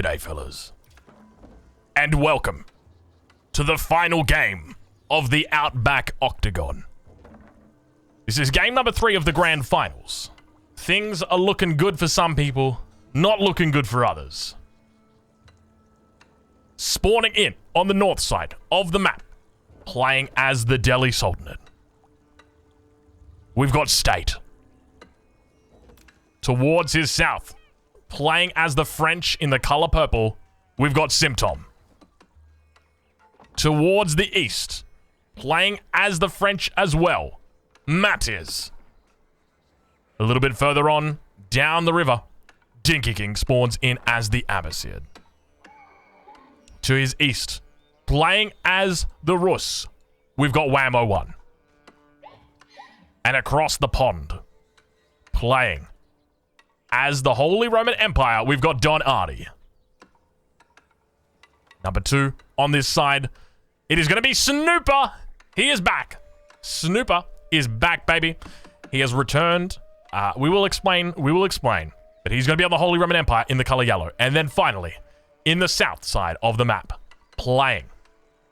G'day, fellas. And welcome to the final game of the Outback Octagon. This is game number 3 of the grand finals. Things are looking good for some people, not looking good for others. Spawning in on the north side of the map, playing as the Delhi Sultanate. We've got State. Towards his south, playing as the French in the color purple, we've got Symptom. Towards the east, playing as the French as well, Matiz. A little bit further on, down the river, Dinky King spawns in as the Abbasid. To his east, playing as the Rus, we've got Whammo 1. And across the pond, playing as the Holy Roman Empire, we've got Don Ary. Number 2 on this side, it is going to be Snooper. He is back. Snooper is back, baby. He has returned. We will explain. But he's going to be on the Holy Roman Empire in the color yellow. And then finally, in the south side of the map, playing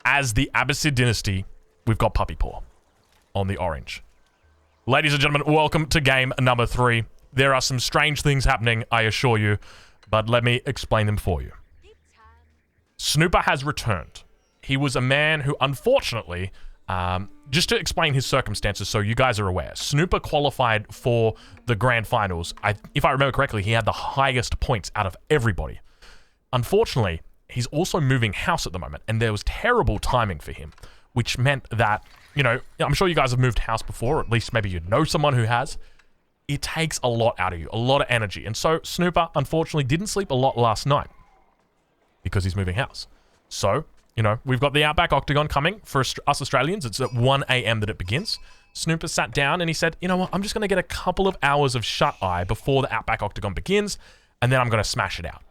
as the Abbasid dynasty, we've got Puppy Paw on the orange. Ladies and gentlemen, welcome to game number 3. There are some strange things happening, I assure you, but let me explain them for you. Snooper has returned. He was a man who, unfortunately, just to explain his circumstances so you guys are aware, Snooper qualified for the grand finals. If I remember correctly, he had the highest points out of everybody. Unfortunately, he's also moving house at the moment, and there was terrible timing for him, which meant that, you know, I'm sure you guys have moved house before, or at least maybe you know someone who has. It takes a lot out of you, a lot of energy. And so Snooper, unfortunately, didn't sleep a lot last night because he's moving house. So, you know, we've got the Outback Octagon coming for us Australians. It's at 1 a.m. that it begins. Snooper sat down and he said, you know what, I'm just going to get a couple of hours of shut-eye before the Outback Octagon begins, and then I'm going to smash it out.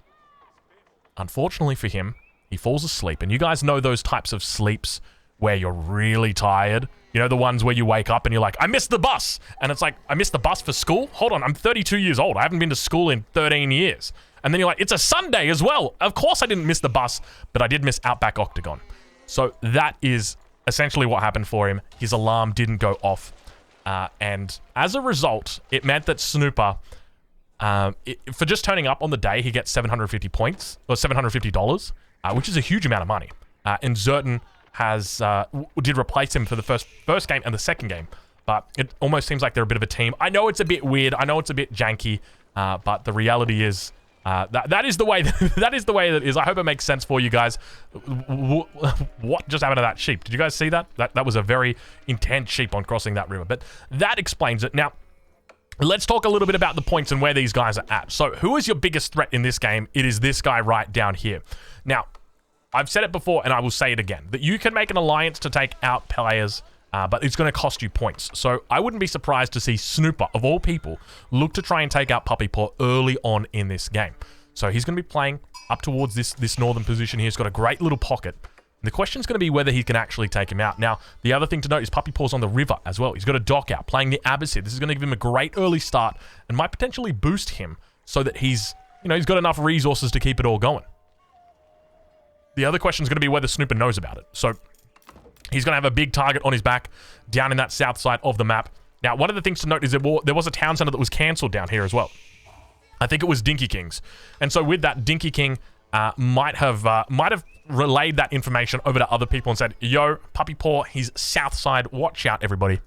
Unfortunately for him, he falls asleep. And you guys know those types of sleeps where you're really tired. You know, the ones where you wake up and you're like, I missed the bus. And it's like, I missed the bus for school? Hold on, I'm 32 years old. I haven't been to school in 13 years. And then you're like, it's a Sunday as well. Of course I didn't miss the bus, but I did miss Outback Octagon. So that is essentially what happened for him. His alarm didn't go off. And as a result, it meant that Snooper, for just turning up on the day, he gets 750 points, or $750, which is a huge amount of money. And Zerton did replace him for the first game and the second game, but it almost seems like they're a bit of a team. I know it's a bit weird, I know it's a bit janky, but the reality is that is the way that is the way that it is. I hope it makes sense for you guys. What just happened to that sheep? Did you guys see that? That was a very intense sheep on crossing that river, but that explains it. Now let's talk a little bit about the points and where these guys are at. So who is your biggest threat in this game? It is this guy right down here. Now, I've said it before, and I will say it again, that you can make an alliance to take out players, but it's going to cost you points. So I wouldn't be surprised to see Snooper, of all people, look to try and take out Puppy Paw early on in this game. So he's going to be playing up towards this northern position here. He's got a great little pocket. And the question's going to be whether he can actually take him out. Now, the other thing to note is Puppy Paw's on the river as well. He's got a dock out, playing the Abbasid. This is going to give him a great early start and might potentially boost him so that he's got enough resources to keep it all going. The other question is going to be whether Snooper knows about it. So he's going to have a big target on his back down in that south side of the map. Now, one of the things to note is there was a town center that was cancelled down here as well. I think it was Dinky King's. And so with that, Dinky King might have relayed that information over to other people and said, yo, Puppy Paw, he's south side. Watch out, everybody.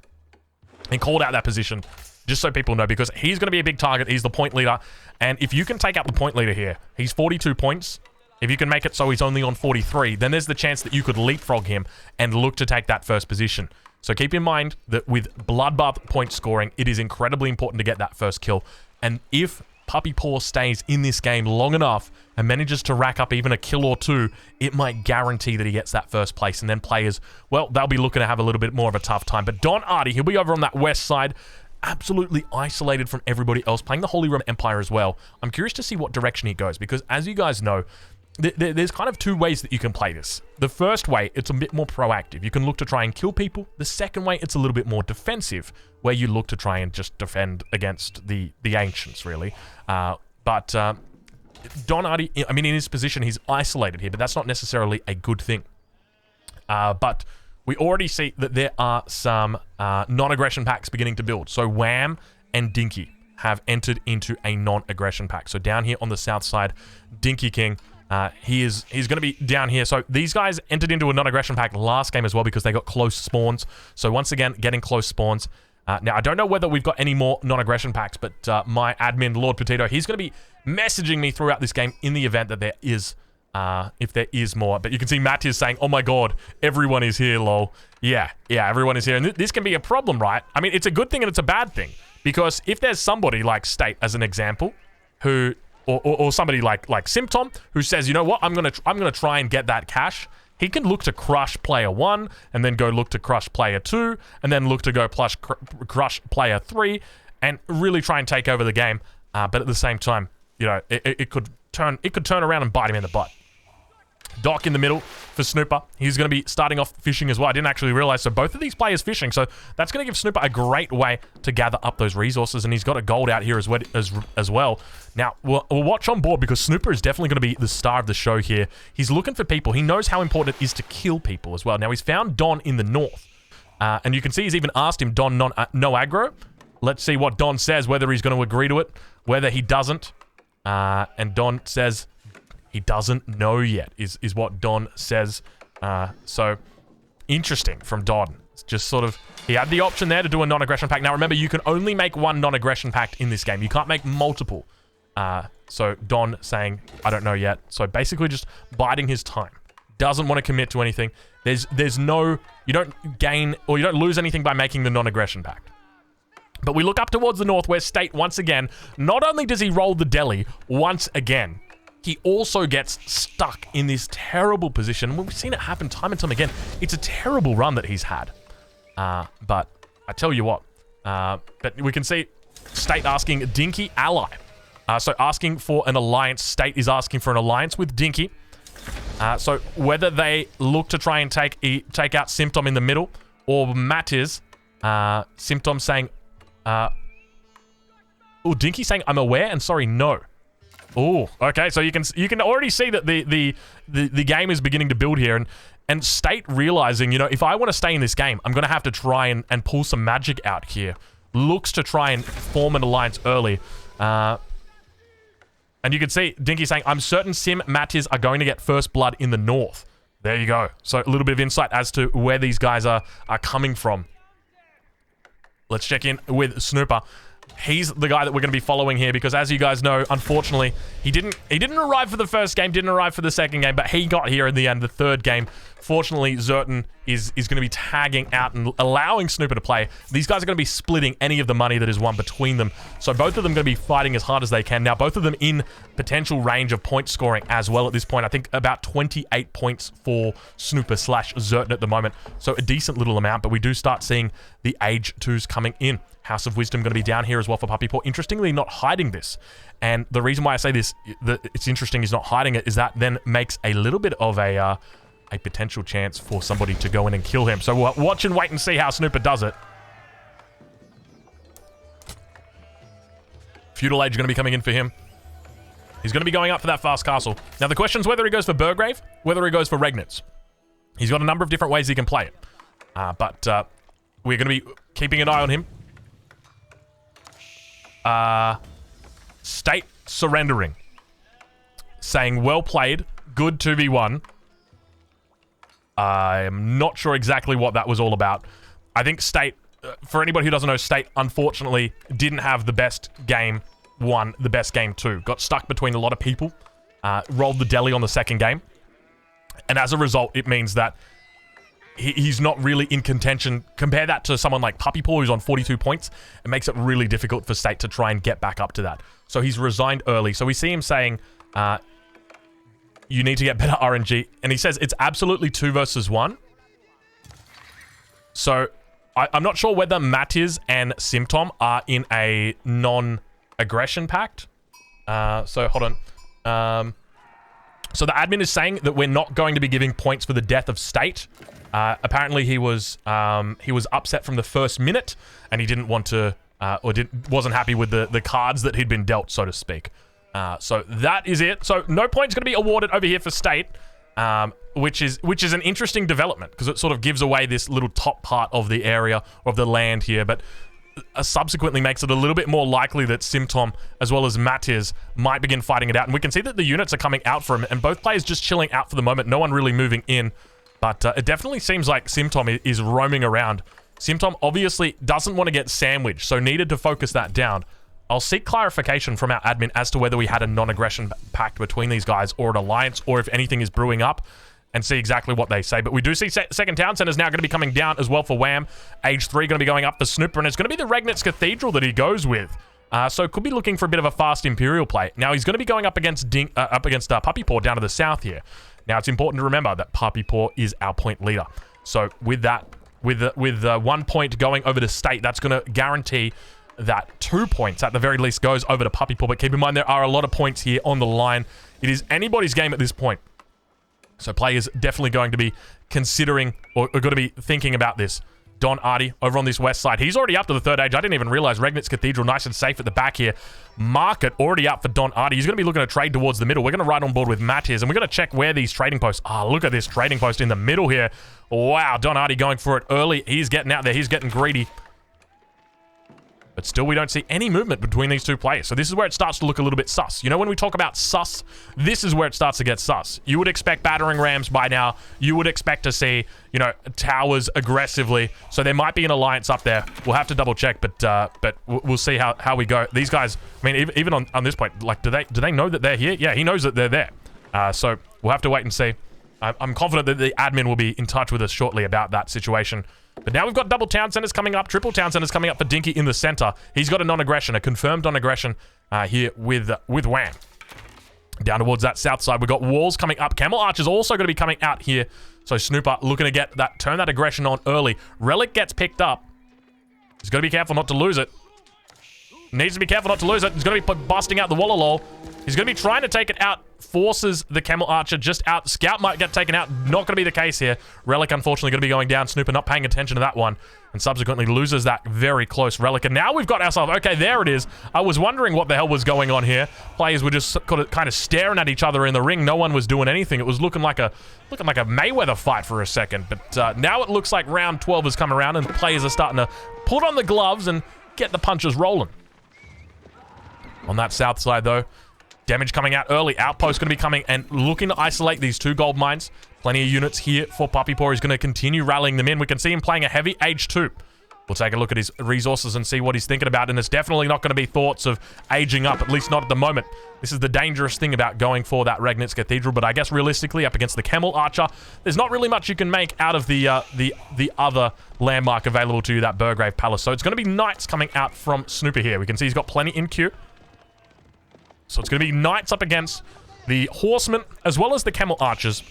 And called out that position just so people know, because he's going to be a big target. He's the point leader. And if you can take out the point leader here, he's 42 points. If you can make it so he's only on 43, then there's the chance that you could leapfrog him and look to take that first position. So keep in mind that with Bloodbath point scoring, it is incredibly important to get that first kill. And if Puppy Paw stays in this game long enough and manages to rack up even a kill or two, it might guarantee that he gets that first place. And then players, well, they'll be looking to have a little bit more of a tough time. But Don Ary, he'll be over on that west side, absolutely isolated from everybody else, playing the Holy Roman Empire as well. I'm curious to see what direction he goes, because as you guys know, there's kind of two ways that you can play this. The first way, it's a bit more proactive. You can look to try and kill people. The second way, it's a little bit more defensive, where you look to try and just defend against the ancients, really. But Don Ary, I mean, in his position, he's isolated here, but that's not necessarily a good thing. But we already see that there are some non-aggression packs beginning to build. So Wham and Dinky have entered into a non-aggression pack. So down here on the south side, Dinky King, he's going to be down here. So these guys entered into a non-aggression pack last game as well because they got close spawns. So once again, getting close spawns. Now, I don't know whether we've got any more non-aggression packs, but my admin, Lord Potato, he's going to be messaging me throughout this game in the event that there is, if there is more. But you can see Matt is saying, oh my god, everyone is here, lol. Yeah, everyone is here. And this can be a problem, right? I mean, it's a good thing and it's a bad thing. Because if there's somebody like State, as an example, who, or somebody like Symptom, who says, you know what, I'm gonna try and get that cash, he can look to crush player 1, and then go look to crush player 2, and then look to go crush player 3, and really try and take over the game. But at the same time, you know, it could turn around and bite him in the butt. Doc in the middle for Snooper. He's going to be starting off fishing as well. I didn't actually realize. So both of these players fishing. So that's going to give Snooper a great way to gather up those resources. And he's got a gold out here as well. Now, we'll watch on board because Snooper is definitely going to be the star of the show here. He's looking for people. He knows how important it is to kill people as well. Now, he's found Don in the north. And you can see he's even asked him, Don, no aggro. Let's see what Don says, whether he's going to agree to it, whether he doesn't. And Don says he doesn't know yet, is what Don says. So, interesting from Don. It's just sort of, he had the option there to do a non-aggression pact. Now, remember, you can only make one non-aggression pact in this game. You can't make multiple. So, Don saying, I don't know yet. So, basically just biding his time. Doesn't want to commit to anything. There's no, you don't gain, or you don't lose anything by making the non-aggression pact. But we look up towards the north where State, once again, not only does he roll the deli, once again, he also gets stuck in this terrible position. We've seen it happen time and time again. It's a terrible run that he's had. But I tell you what, but we can see State asking Dinky ally. So asking for an alliance. State is asking for an alliance with Dinky. So whether they look to try and take out Symptom in the middle, or Matt is, Symptom saying, Dinky saying, I'm aware, and sorry, no. Oh, okay. So you can already see that the game is beginning to build here, and State realizing, you know, if I want to stay in this game, I'm going to have to try and pull some magic out here. Looks to try and form an alliance early. And you can see Dinky saying, I'm certain Sim Mattis are going to get first blood in the north. There you go. So a little bit of insight as to where these guys are coming from. Let's check in with Snooper. He's the guy that we're going to be following here because, as you guys know, unfortunately, he didn't arrive for the first game, didn't arrive for the second game, but he got here in the end, the third game. Fortunately, Zerton is going to be tagging out and allowing Snooper to play. These guys are going to be splitting any of the money that is won between them. So both of them going to be fighting as hard as they can. Now, both of them in potential range of point scoring as well at this point. I think about 28 points for Snooper / Zerton at the moment. So a decent little amount, but we do start seeing the age 2s coming in. House of Wisdom going to be down here as well for Puppy Paw. Interestingly, not hiding this. And the reason why I say this, that it's interesting he's not hiding it, is that then makes a little bit of a potential chance for somebody to go in and kill him. So we'll watch and wait and see how Snooper does it. Feudal Age going to be coming in for him. He's going to be going up for that fast castle. Now the question is whether he goes for Burgrave, whether he goes for Regnitz. He's got a number of different ways he can play it. But we're going to be keeping an eye on him. State surrendering. Saying, well played. Good 2v1. I'm not sure exactly what that was all about. I think State, for anybody who doesn't know, State, unfortunately, didn't have the best game 1, the best game 2. Got stuck between a lot of people. Rolled the deli on the second game. And as a result, it means that he's not really in contention. Compare that to someone like Puppy Paw, who's on 42 points. It makes it really difficult for State to try and get back up to that. So he's resigned early. So we see him saying, you need to get better RNG. And he says it's absolutely 2 versus 1. So I'm not sure whether Mattiz and Symptom are in a non-aggression pact. So hold on. So the admin is saying that we're not going to be giving points for the death of State. Apparently he was upset from the first minute, and he didn't want to, wasn't happy with the cards that he'd been dealt, so to speak. So that is it. So no points going to be awarded over here for State, which is an interesting development because it sort of gives away this little top part of the area of the land here, but subsequently makes it a little bit more likely that Simtom as well as Matiz might begin fighting it out. And we can see that the units are coming out for him, and both players just chilling out for the moment. No one really moving in, but it definitely seems like Simtom is roaming around. Simtom obviously doesn't want to get sandwiched, so needed to focus that down. I'll seek clarification from our admin as to whether we had a non-aggression pact between these guys or an alliance, or if anything is brewing up, and see exactly what they say. But we do see second town center is now going to be coming down as well for Wham. Age 3 going to be going up for Snooper, and it's going to be the Regnitz Cathedral that he goes with. So could be looking for a bit of a fast Imperial play. Now he's going to be going up against Puppy Paw down to the south here. Now it's important to remember that Puppy Paw is our point leader. So with that, with 1 point going over to State, that's going to guarantee that 2 points at the very least goes over to Puppy Paw. But keep in mind, there are a lot of points here on the line. It is anybody's game at this point. So players definitely going to be considering or going to be thinking about this. Don Ary over on this west side. He's already up to the third age. I didn't even realize Regnitz Cathedral nice and safe at the back here. Market already up for Don Ary. He's going to be looking to trade towards the middle. We're going to ride on board with Matiz, and we're going to check where these trading posts are. Look at this trading post in the middle here. Wow, Don Ary going for it early. He's getting out there. He's getting greedy. But still, we don't see any movement between these two players. So this is where it starts to look a little bit sus. You know, when we talk about sus, this is where it starts to get sus. You would expect battering rams by now. You would expect to see, you know, towers aggressively. So there might be an alliance up there. We'll have to double check, but we'll see how we go. These guys, I mean, even on this point, like, do they know that they're here? Yeah, he knows that they're there. So we'll have to wait and see. I'm confident that the admin will be in touch with us shortly about that situation. But now we've got double town centers coming up, triple town centers coming up for Dinky in the center. He's got a non-aggression, a confirmed non-aggression here with Wham. Down towards that south side, we've got walls coming up. Camel Archer's also going to be coming out here. So Snooper looking to get that, turn that aggression on early. Relic gets picked up. He's got to be careful not to lose it. Needs to be careful not to lose it. He's going to be busting out the Wallalol. He's going to be trying to take it out. Forces the Camel Archer just out. Scout might get taken out. Not going to be the case here. Relic, unfortunately, going to be going down. Snooper not paying attention to that one. And subsequently loses that very close Relic. And now we've got ourselves... Okay, there it is. I was wondering what the hell was going on here. Players were just kind of staring at each other in the ring. No one was doing anything. It was looking like a Mayweather fight for a second. But now it looks like round 12 has come around and players are starting to put on the gloves and get the punches rolling. On that south side, though, damage coming out early. Outpost going to be coming and looking to isolate these two gold mines. Plenty of units here for Puppy Paw. He's going to continue rallying them in. We can see him playing a heavy age 2. We'll take a look at his resources and see what he's thinking about. And it's definitely not going to be thoughts of aging up, at least not at the moment. This is the dangerous thing about going for that Regnitz Cathedral. But I guess realistically, up against the Camel Archer, there's not really much you can make out of the other landmark available to you, that Burgrave Palace. So it's going to be Knights coming out from Snooper here. We can see he's got plenty in queue. So it's going to be Knights up against the Horsemen, as well as the Camel Archers.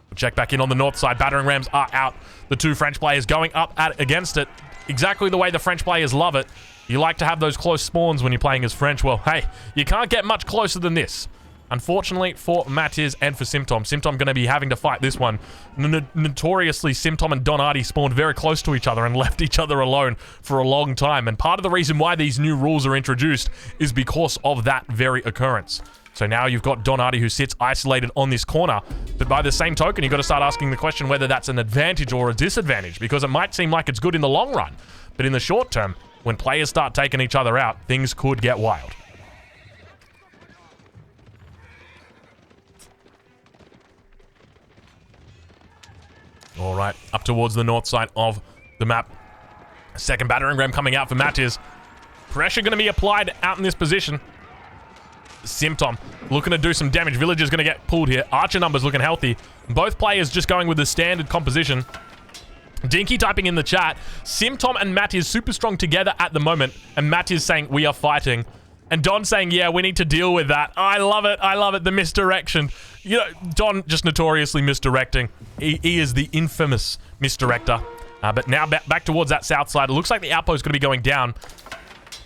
We'll check back in on the north side. Battering rams are out. The two French players going up against it. Exactly the way the French players love it. You like to have those close spawns when you're playing as French. Well, hey, you can't get much closer than this. Unfortunately for Matiz and for Simtom. Simtom going to be having to fight this one. Notoriously, Simtom and Don Ary spawned very close to each other and left each other alone for a long time. And part of the reason why these new rules are introduced is because of that very occurrence. So now you've got Don Ary who sits isolated on this corner. But by the same token, you've got to start asking the question whether that's an advantage or a disadvantage. Because it might seem like it's good in the long run. But in the short term, when players start taking each other out, things could get wild. All right, up towards the north side of the map. Second battering ram coming out for Matiz. Pressure going to be applied out in this position. Simtom looking to do some damage. Villager's going to get pulled here. Archer numbers looking healthy. Both players just going with the standard composition. Dinky typing in the chat. Simtom and Matiz super strong together at the moment. And Matiz saying, we are fighting. And Don saying, yeah, we need to deal with that. I love it. I love it. The misdirection. You know, Don just notoriously misdirecting. He is the infamous misdirector. But now back towards that south side. It looks like the outpost is going to be going down.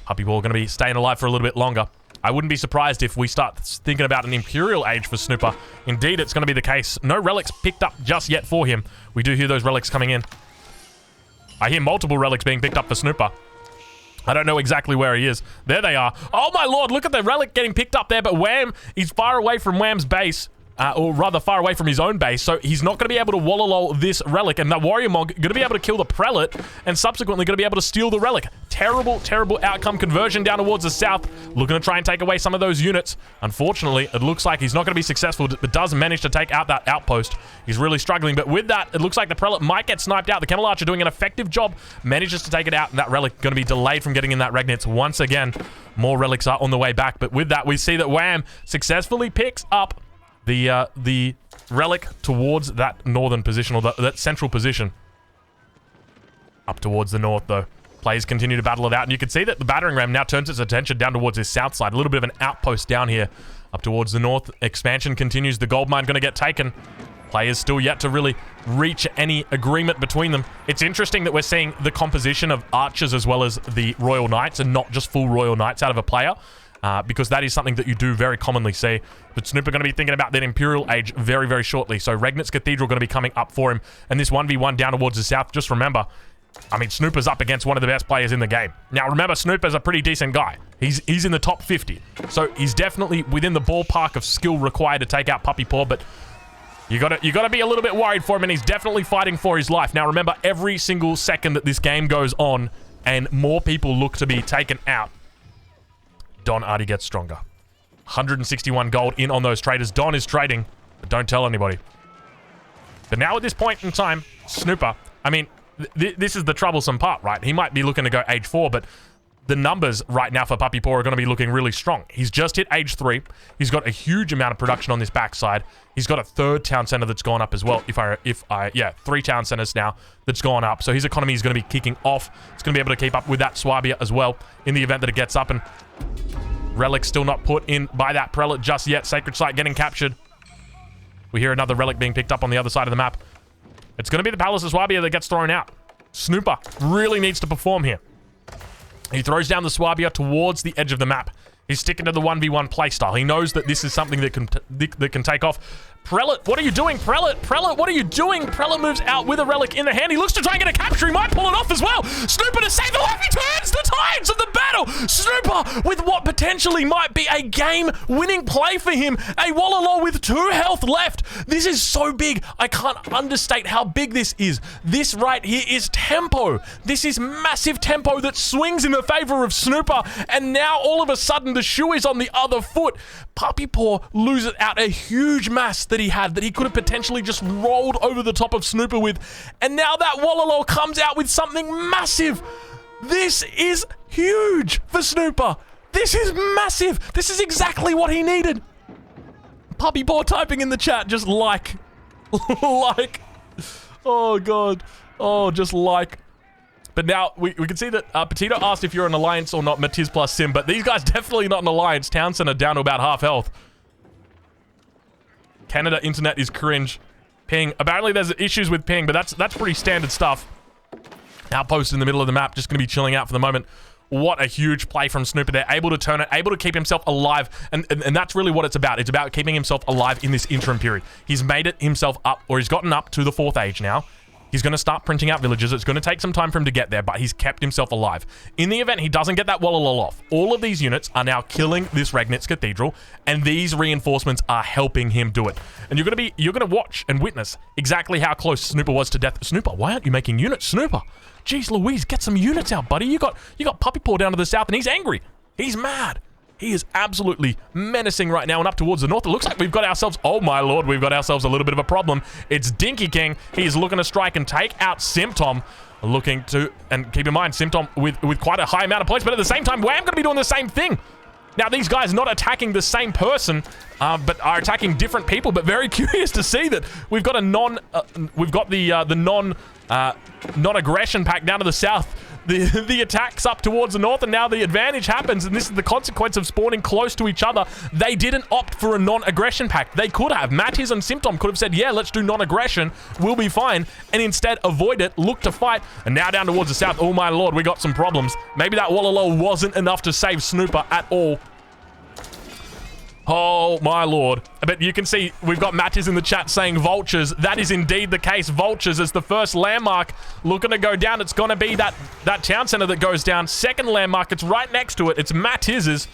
Puppy Ball going to be staying alive for a little bit longer. I wouldn't be surprised if we start thinking about an Imperial Age for Snooper. Indeed, it's going to be the case. No relics picked up just yet for him. We do hear those relics coming in. I hear multiple relics being picked up for Snooper. I don't know exactly where he is. There they are. Oh my lord, look at the relic getting picked up there, but Wham, he's far away from Wham's base. Or rather far away from his own base, so he's not going to be able to wallalow this relic, and that Warrior Mog going to be able to kill the Prelate, and subsequently going to be able to steal the relic. Terrible, terrible outcome. Conversion down towards the south, looking to try and take away some of those units. Unfortunately, it looks like he's not going to be successful, but does manage to take out that outpost. He's really struggling, but with that, it looks like the Prelate might get sniped out. The Camel Archer doing an effective job, manages to take it out, and that relic going to be delayed from getting in that Regnitz once again. More relics are on the way back, but with that, we see that Wham successfully picks up the relic towards that northern position, or that central position. Up towards the north, though. Players continue to battle it out, and you can see that the battering ram now turns its attention down towards his south side. A little bit of an outpost down here. Up towards the north, expansion continues. The gold mine going to get taken. Players still yet to really reach any agreement between them. It's interesting that we're seeing the composition of archers as well as the Royal Knights, and not just full Royal Knights out of a player. Because that is something that you do very commonly see. But Snooper going to be thinking about that Imperial Age very, very shortly. So Regnitz Cathedral going to be coming up for him. And this 1v1 down towards the south, just remember, I mean, Snooper's up against one of the best players in the game. Now, remember, Snooper's a pretty decent guy. He's in the top 50. So he's definitely within the ballpark of skill required to take out Puppy Paw, but you gotta be a little bit worried for him, and he's definitely fighting for his life. Now, remember, every single second that this game goes on and more people look to be taken out, Don Ary gets stronger. 161 gold in on those traders. Don is trading, but don't tell anybody. But now at this point in time, Snooper, I mean, this is the troublesome part, right? He might be looking to go age 4, but the numbers right now for Puppy Paw are going to be looking really strong. He's just hit age 3. He's got a huge amount of production on this backside. He's got a 3rd town center that's gone up as well. Yeah, 3 town centers now that's gone up. So his economy is going to be kicking off. It's going to be able to keep up with that Swabia as well in the event that it gets up, and relic still not put in by that Prelate just yet. Sacred Site getting captured. We hear another relic being picked up on the other side of the map. It's going to be the Palace of Swabia that gets thrown out. Snooper really needs to perform here. He throws down the Swabia towards the edge of the map. He's sticking to the 1v1 playstyle. He knows that this is something that can take off. Prelate, what are you doing? Prelate, what are you doing? Prelate moves out with a relic in the hand. He looks to try and get a capture. He might pull it off as well. Snooper to save the life. He turns the tides of the battle. Snooper with what potentially might be a game-winning play for him. A Wallalow with 2 health left. This is so big. I can't understate how big this is. This right here is tempo. This is massive tempo that swings in the favor of Snooper. And now all of a sudden the shoe is on the other foot. Puppy Paw loses out a huge mass that he had, that he could have potentially just rolled over the top of Snooper with. And now that Wallalow comes out with something massive. This is huge for Snooper. This is massive. This is exactly what he needed. Puppy Paw typing in the chat just like. Oh, God. Oh, just like. But now, we can see that Petito asked if you're an alliance or not, Matiz plus Sim, but these guys definitely not an alliance. Town Center down to about half health. Canada internet is cringe. Ping. Apparently there's issues with ping, but that's pretty standard stuff. Outpost in the middle of the map, just going to be chilling out for the moment. What a huge play from Snooper. They're able to turn it, able to keep himself alive, and that's really what it's about. It's about keeping himself alive in this interim period. He's made it himself up, or he's gotten up to the 4th age now. He's going to start printing out villages. It's going to take some time for him to get there, but he's kept himself alive. In the event he doesn't get that Wallalow off, all of these units are now killing this Regnitz Cathedral, and these reinforcements are helping him do it. And you're going to watch and witness exactly how close Snooper was to death. Snooper, why aren't you making units, Snooper? Jeez Louise, get some units out, buddy. You got Puppy Paw down to the south, and he's angry. He's mad. He is absolutely menacing right now, and up towards the north. It looks like we've got ourselves, oh my lord, we've got ourselves a little bit of a problem. It's Dinky King. He's looking to strike and take out Symptom. Looking to, and keep in mind, Symptom with quite a high amount of points, but at the same time, Wham going to be doing the same thing. Now, these guys not attacking the same person, but are attacking different people, but very curious to see that we've got the non-aggression pack down to the south. The attacks up towards the north, and now the advantage happens, and this is the consequence of spawning close to each other. They didn't opt for a non-aggression pact. They could have. Matiz and Symptom could have said, yeah, let's do non-aggression. We'll be fine. And instead avoid it, look to fight. And now down towards the south, oh my lord, we got some problems. Maybe that Wallalow wasn't enough to save Snooper at all. Oh, my lord. But you can see we've got Mattis in the chat saying vultures. That is indeed the case. Vultures as the first landmark looking to go down. It's going to be that town center that goes down. Second landmark, it's right next to it. It's Mattis's.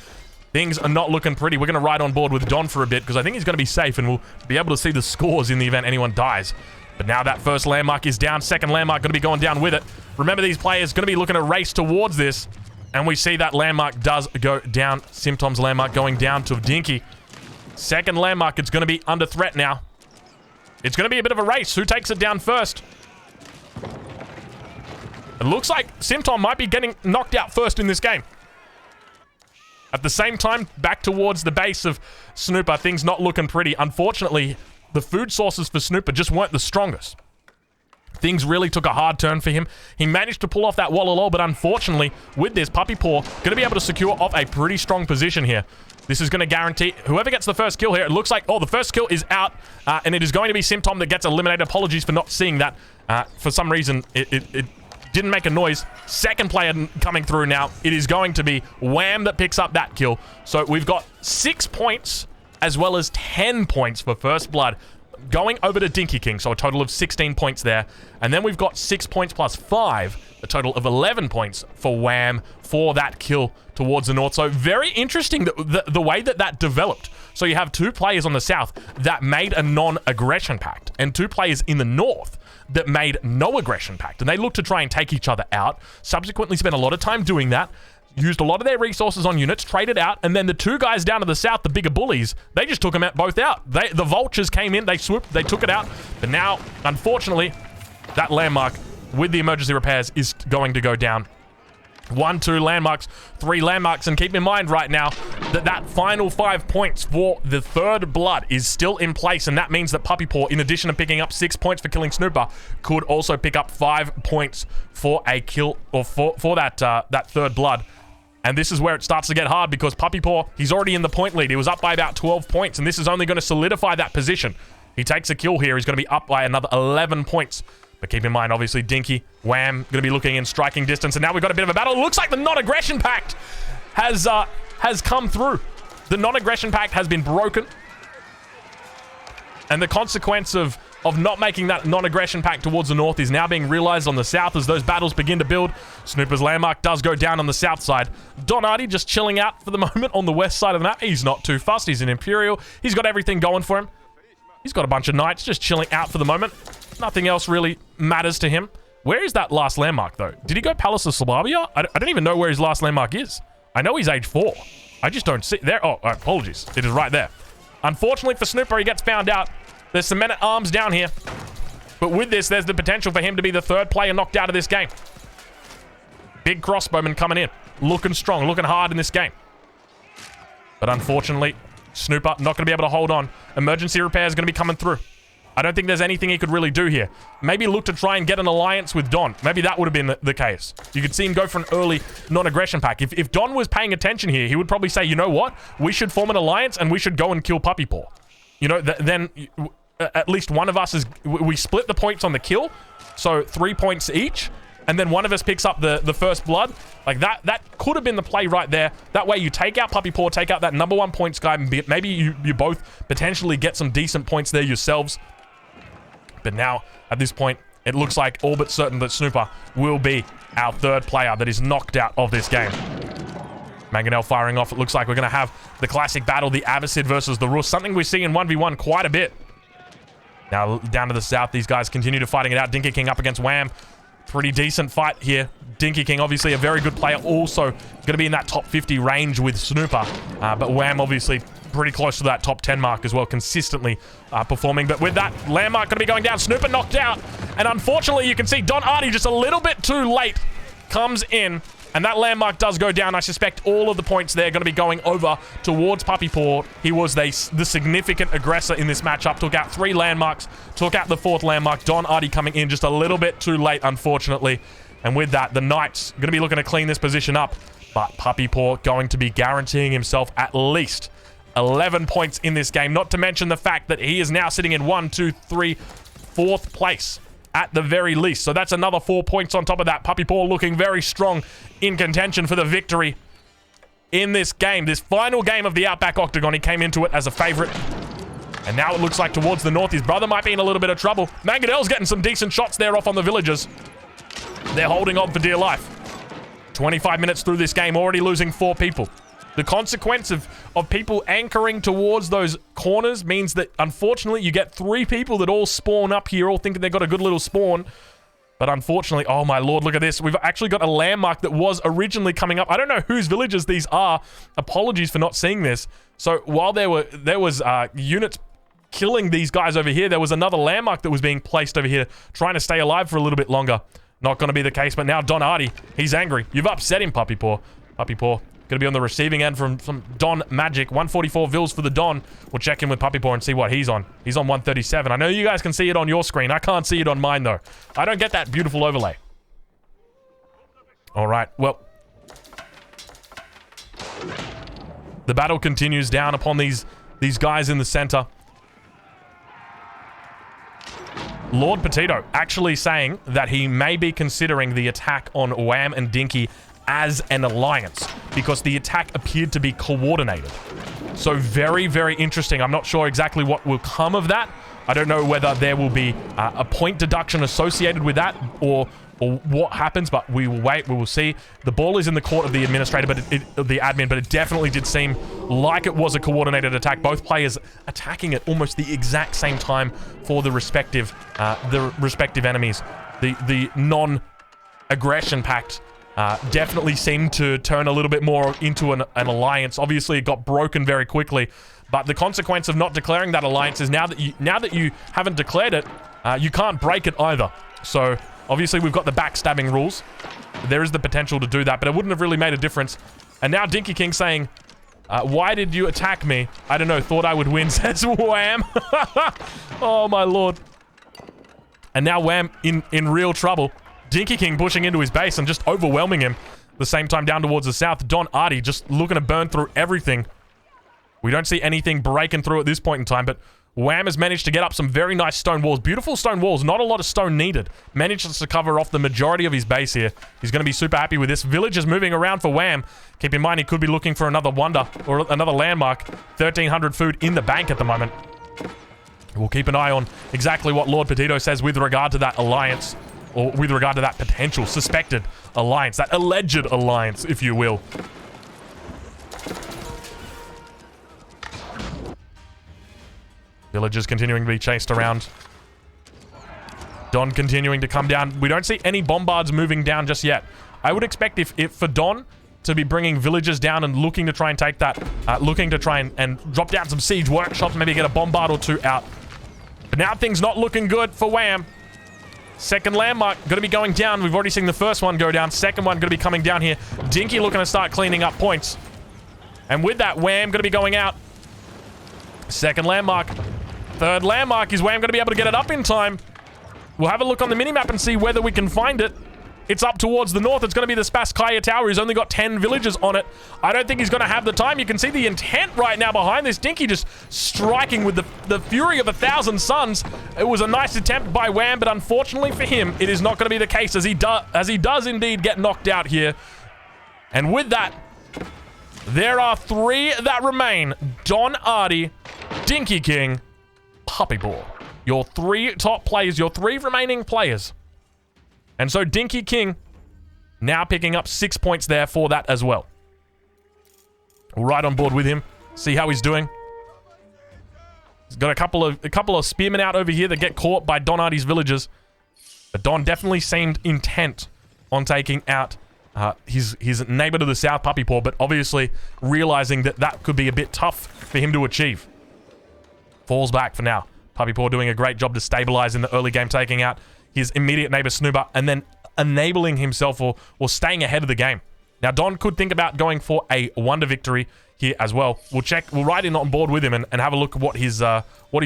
Things are not looking pretty. We're going to ride on board with Don for a bit because I think he's going to be safe and we'll be able to see the scores in the event anyone dies. But now that first landmark is down. Second landmark going to be going down with it. Remember, these players going to be looking to race towards this. And we see that landmark does go down. Symptoms landmark going down to Dinky. Second landmark, it's going to be under threat now. It's going to be a bit of a race. Who takes it down first? It looks like Symptom might be getting knocked out first in this game. At the same time, back towards the base of Snooper, things not looking pretty. Unfortunately, the food sources for Snooper just weren't the strongest. Things really took a hard turn for him. He managed to pull off that Wallalol, but unfortunately, with this, Puppy Paw going to be able to secure off a pretty strong position here. This is going to guarantee whoever gets the first kill here. It looks like, oh, the first kill is out, and it is going to be Symptom that gets eliminated. Apologies for not seeing that. For some reason, it didn't make a noise. Second player coming through now. It is going to be Wham that picks up that kill. So we've got 6 points as well as 10 points for First Blood going over to Dinky King, so a total of 16 points there. And then we've got 6 points plus 5, a total of 11 points for Wham for that kill towards the north. So very interesting the way that developed. So you have 2 players on the south that made a non-aggression pact, and 2 players in the north that made no aggression pact. And they looked to try and take each other out, subsequently spent a lot of time doing that, used a lot of their resources on units, traded out, and then the 2 guys down to the south, the bigger bullies, they just took them out both out. The vultures came in, they swooped, they took it out, but now, unfortunately, that landmark with the emergency repairs is going to go down. 1, 2 landmarks, 3 landmarks, and keep in mind right now that final 5 points for the Third Blood is still in place, and that means that Puppy Paw, in addition to picking up 6 points for killing Snooper, could also pick up 5 points for a kill, or for that Third Blood. And this is where it starts to get hard because Puppy Paw, he's already in the point lead. He was up by about 12 points, and this is only going to solidify that position. He takes a kill here. He's going to be up by another 11 points. But keep in mind, obviously, Dinky, Wham, going to be looking in striking distance. And now we've got a bit of a battle. It looks like the non-aggression pact has come through. The non-aggression pact has been broken. And the consequence of not making that non-aggression pact towards the north is now being realized on the south as those battles begin to build. Snooper's landmark does go down on the south side. Don Ary just chilling out for the moment on the west side of the map. He's not too fussed. He's an Imperial. He's got everything going for him. He's got a bunch of knights just chilling out for the moment. Nothing else really matters to him. Where is that last landmark, though? Did he go Palace of Suburbia? I don't even know where his last landmark is. I know he's age 4. I just don't see... There. Oh, apologies. It is right there. Unfortunately for Snooper, he gets found out. There's some men-at-arms down here. But with this, there's the potential for him to be the 3rd player knocked out of this game. Big crossbowman coming in. Looking strong, looking hard in this game. But unfortunately, Snooper not going to be able to hold on. Emergency repair is going to be coming through. I don't think there's anything he could really do here. Maybe look to try and get an alliance with Don. Maybe that would have been the case. You could see him go for an early non-aggression pack. If Don was paying attention here, he would probably say, you know what? We should form an alliance and we should go and kill Puppy Paw. You know, then at least one of us is... We split the points on the kill, so 3 points each. And then one of us picks up the First Blood. Like, that could have been the play right there. That way you take out Puppy Paw, take out that #1 points guy, and maybe you both potentially get some decent points there yourselves. But now, at this point, it looks like all but certain that Snooper will be our 3rd player that is knocked out of this game. Mangonel firing off. It looks like we're going to have the classic battle, the Abbasid versus the Rus. Something we see in 1v1 quite a bit. Now, down to the south, these guys continue to fighting it out. Dinky King up against Wham. Pretty decent fight here. Dinky King, obviously a very good player. Also going to be in that top 50 range with Snooper. But Wham, obviously, pretty close to that top 10 mark as well, consistently performing. But with that, landmark going to be going down. Snooper knocked out. And unfortunately, you can see Don Ary just a little bit too late comes in. And that landmark does go down. I suspect all of the points there are going to be going over towards Puppy Paw. He was the significant aggressor in this matchup. Took out 3 landmarks. Took out the 4th landmark. Don Ary coming in just a little bit too late, unfortunately. And with that, the Knights going to be looking to clean this position up. But Puppy Paw going to be guaranteeing himself at least 11 points in this game. Not to mention the fact that he is now sitting in 4th place. At the very least. So that's another 4 points on top of that. Puppy Paw looking very strong in contention for the victory. in this game. This final game of the Outback Octagon, he came into it as a favorite. And now it looks like towards the north, his brother might be in a little bit of trouble. Mangadel's getting some decent shots there off on the villagers. They're holding on for dear life. 25 minutes through this game, already losing 4 people. The consequence of people anchoring towards those corners means that, unfortunately, you get 3 people that all spawn up here, all thinking they've got a good little spawn. But unfortunately, oh my lord, look at this. We've actually got a landmark that was originally coming up. I don't know whose villages these are. Apologies for not seeing this. So while there was units killing these guys over here, there was another landmark that was being placed over here, trying to stay alive for a little bit longer. Not going to be the case, but now Don Ary, he's angry. You've upset him, Puppy Paw. Puppy Paw going to be on the receiving end from Don Magic. 144 vils for the Don. We'll check in with Puppy Paw and see what he's on. He's on 137. I know you guys can see it on your screen. I can't see it on mine, though. I don't get that beautiful overlay. All right, well. The battle continues down upon these guys in the center. Lord Potato actually saying that he may be considering the attack on Wham and Dinky as an alliance because the attack appeared to be coordinated. So very, very interesting. I'm not sure exactly what will come of that. I don't know whether there will be a point deduction associated with that or what happens, but we will wait. We will see. The ball is in the court of the administrator, but the admin, but it definitely did seem like it was a coordinated attack. Both players attacking at almost the exact same time for the respective enemies. The non-aggression pact definitely seemed to turn a little bit more into an alliance. Obviously, it got broken very quickly, but the consequence of not declaring that alliance is now that you haven't declared it, you can't break it either. So obviously, we've got the backstabbing rules. There is the potential to do that, but it wouldn't have really made a difference. And now Dinky King saying, why did you attack me? I don't know, thought I would win, says Wham. Oh, my lord. And now Wham in real trouble. Dinky King pushing into his base and just overwhelming him. At the same time, down towards the south, Don Ary just looking to burn through everything. We don't see anything breaking through at this point in time, but Wham has managed to get up some very nice stone walls. Beautiful stone walls. Not a lot of stone needed. Manages to cover off the majority of his base here. He's going to be super happy with this. Village is moving around for Wham. Keep in mind, he could be looking for another wonder or another landmark. 1,300 food in the bank at the moment. We'll keep an eye on exactly what Lord Potato says with regard to that alliance, or with regard to that potential suspected alliance, that alleged alliance, if you will. Villagers continuing to be chased around. Don continuing to come down. We don't see any bombards moving down just yet. I would expect if for Don to be bringing villagers down and looking to try and take that, looking to try and drop down some siege workshops, maybe get a bombard or 2 out. But now things not looking good for Wham. Second landmark going to be going down. We've already seen the first one go down. Second one going to be coming down here. Dinky looking to start cleaning up points. And with that, Wham going to be going out. Second landmark. Third landmark. Is Wham going to be able to get it up in time? We'll have a look on the minimap and see whether we can find it. It's up towards the north. It's going to be the Spaskaya Tower. He's only got 10 villagers on it. I don't think he's going to have the time. You can see the intent right now behind this. Dinky just striking with the fury of 1,000 suns. It was a nice attempt by Wham, but unfortunately for him, it is not going to be the case as he does indeed get knocked out here. And with that, there are 3 that remain. Don Ary, Dinky King, Puppy Paw. Your 3 top players, your 3 remaining players. And so Dinky King now picking up 6 points there for that as well. Right on board with him. See how he's doing. He's got a couple of spearmen out over here that get caught by Don Ary's villagers. But Don definitely seemed intent on taking out his neighbor to the south, Puppy Paw, but obviously realizing that could be a bit tough for him to achieve. Falls back for now. Puppy Paw doing a great job to stabilize in the early game, taking out his immediate neighbor Snooper, and then enabling himself or staying ahead of the game. Now, Don could think about going for a wonder victory here as well. We'll ride in on board with him and have a look at what he's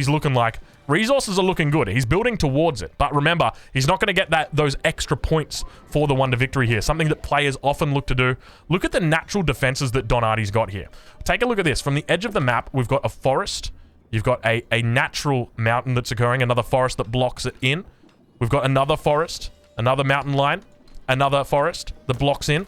looking like. Resources are looking good. He's building towards it. But remember, he's not going to get those extra points for the wonder victory here. Something that players often look to do. Look at the natural defenses that Don Ary's got here. Take a look at this. From the edge of the map, we've got a forest. You've got a natural mountain that's occurring, another forest that blocks it in. We've got another forest, another mountain line, another forest that blocks in.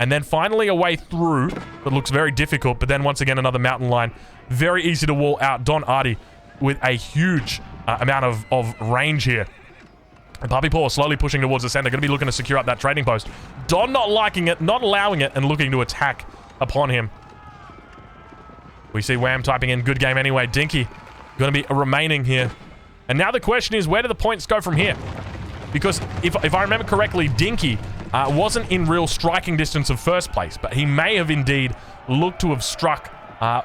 And then finally a way through that looks very difficult, but then once again another mountain line. Very easy to wall out. Don Ary with a huge amount of range here. And Puppy Paw slowly pushing towards the center. Going to be looking to secure up that trading post. Don not liking it, not allowing it, and looking to attack upon him. We see Wham typing in good game anyway. Dinky going to be remaining here. And now the question is, where do the points go from here? Because if I remember correctly, Dinky wasn't in real striking distance of first place, but he may have indeed looked to have struck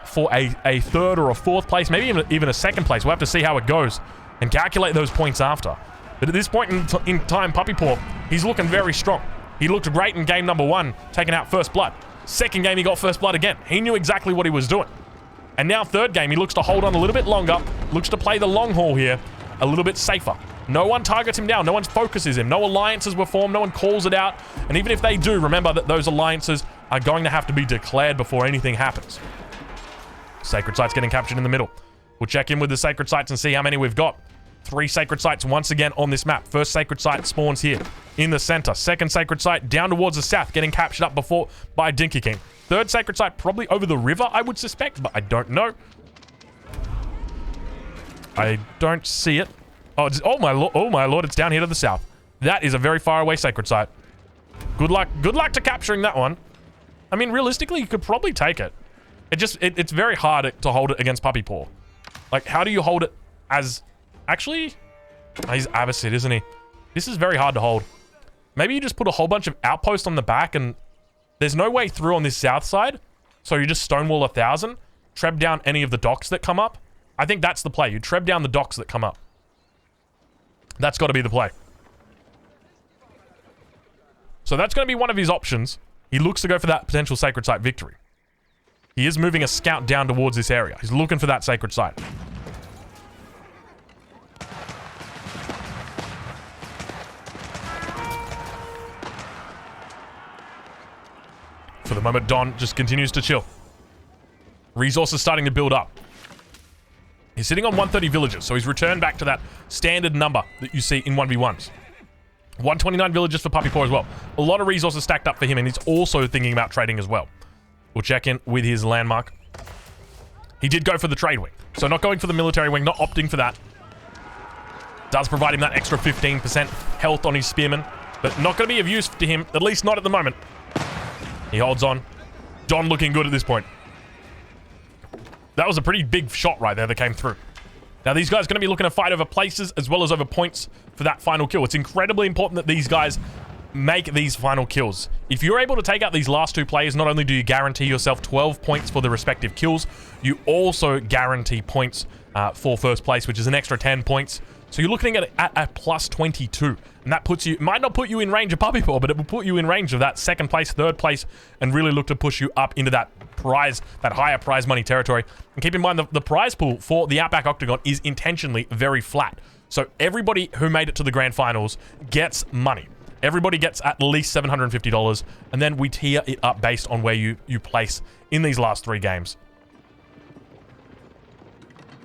for a third or a fourth place, maybe even a second place. We'll have to see how it goes and calculate those points after. But at this point in time, Puppy Paw, he's looking very strong. He looked great in game number 1, taking out first blood. Second game, he got first blood again. He knew exactly what he was doing. And now third game, he looks to hold on a little bit longer, looks to play the long haul here, a little bit safer. No one targets him down. No one focuses him. No alliances were formed. No one calls it out. And even if they do, remember that those alliances are going to have to be declared before anything happens. Sacred Sites getting captured in the middle. We'll check in with the Sacred Sites and see how many we've got. 3 Sacred Sites once again on this map. First Sacred Site spawns here in the center. Second Sacred Site down towards the south, getting captured up before by Dinky King. Third Sacred Site probably over the river, I would suspect, but I don't know. I don't see it. Oh my lord, it's down here to the south. That is a very far away Sacred Site. Good luck to capturing that one. I mean, realistically, you could probably take it. It's very hard to hold it against Puppy Paw. Like, how do you hold it as... Actually, he's Abbasid, isn't he? This is very hard to hold. Maybe you just put a whole bunch of outposts on the back and there's no way through on this south side. So you just stonewall 1,000, treb down any of the docks that come up. I think that's the play. You treb down the docks that come up. That's got to be the play. So that's going to be one of his options. He looks to go for that potential Sacred Site victory. He is moving a scout down towards this area. He's looking for that Sacred Site. For the moment, Don just continues to chill. Resources starting to build up. He's sitting on 130 villagers, so he's returned back to that standard number that you see in 1v1s. 129 villagers for Puppy Paw as well. A lot of resources stacked up for him, and he's also thinking about trading as well. We'll check in with his landmark. He did go for the trade wing, so not going for the military wing, not opting for that. Does provide him that extra 15% health on his spearman, but not going to be of use to him, at least not at the moment. He holds on. Don looking good at this point. That was a pretty big shot right there that came through. Now, these guys are going to be looking to fight over places as well as over points for that final kill. It's incredibly important that these guys make these final kills. If you're able to take out these last 2 players, not only do you guarantee yourself 12 points for the respective kills, you also guarantee points for first place, which is an extra 10 points. So you're looking at a plus 22. And that puts you, might not put you in range of Puppy Paw, but it will put you in range of that second place, third place, and really look to push you up into that prize, that higher prize money territory. And keep in mind, the prize pool for the Outback Octagon is intentionally very flat. So everybody who made it to the grand finals gets money. Everybody gets at least $750, and then we tier it up based on where you place in these last 3 games.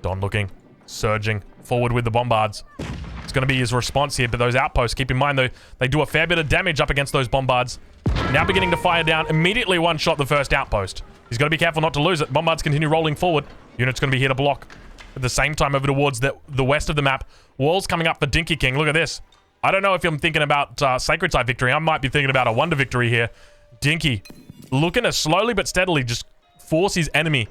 Don looking, surging forward with the bombards. It's going to be his response here, but those outposts, keep in mind though, they do a fair bit of damage up against those bombards. Now beginning to fire down, immediately one-shot the first outpost. He's got to be careful not to lose it. Bombards continue rolling forward. Unit's going to be here to block. At the same time, over towards the west of the map, walls coming up for Dinky King. Look at this. I don't know if I'm thinking about Sacred Site victory. I might be thinking about a Wonder victory here. Dinky looking to slowly but steadily just force his enemy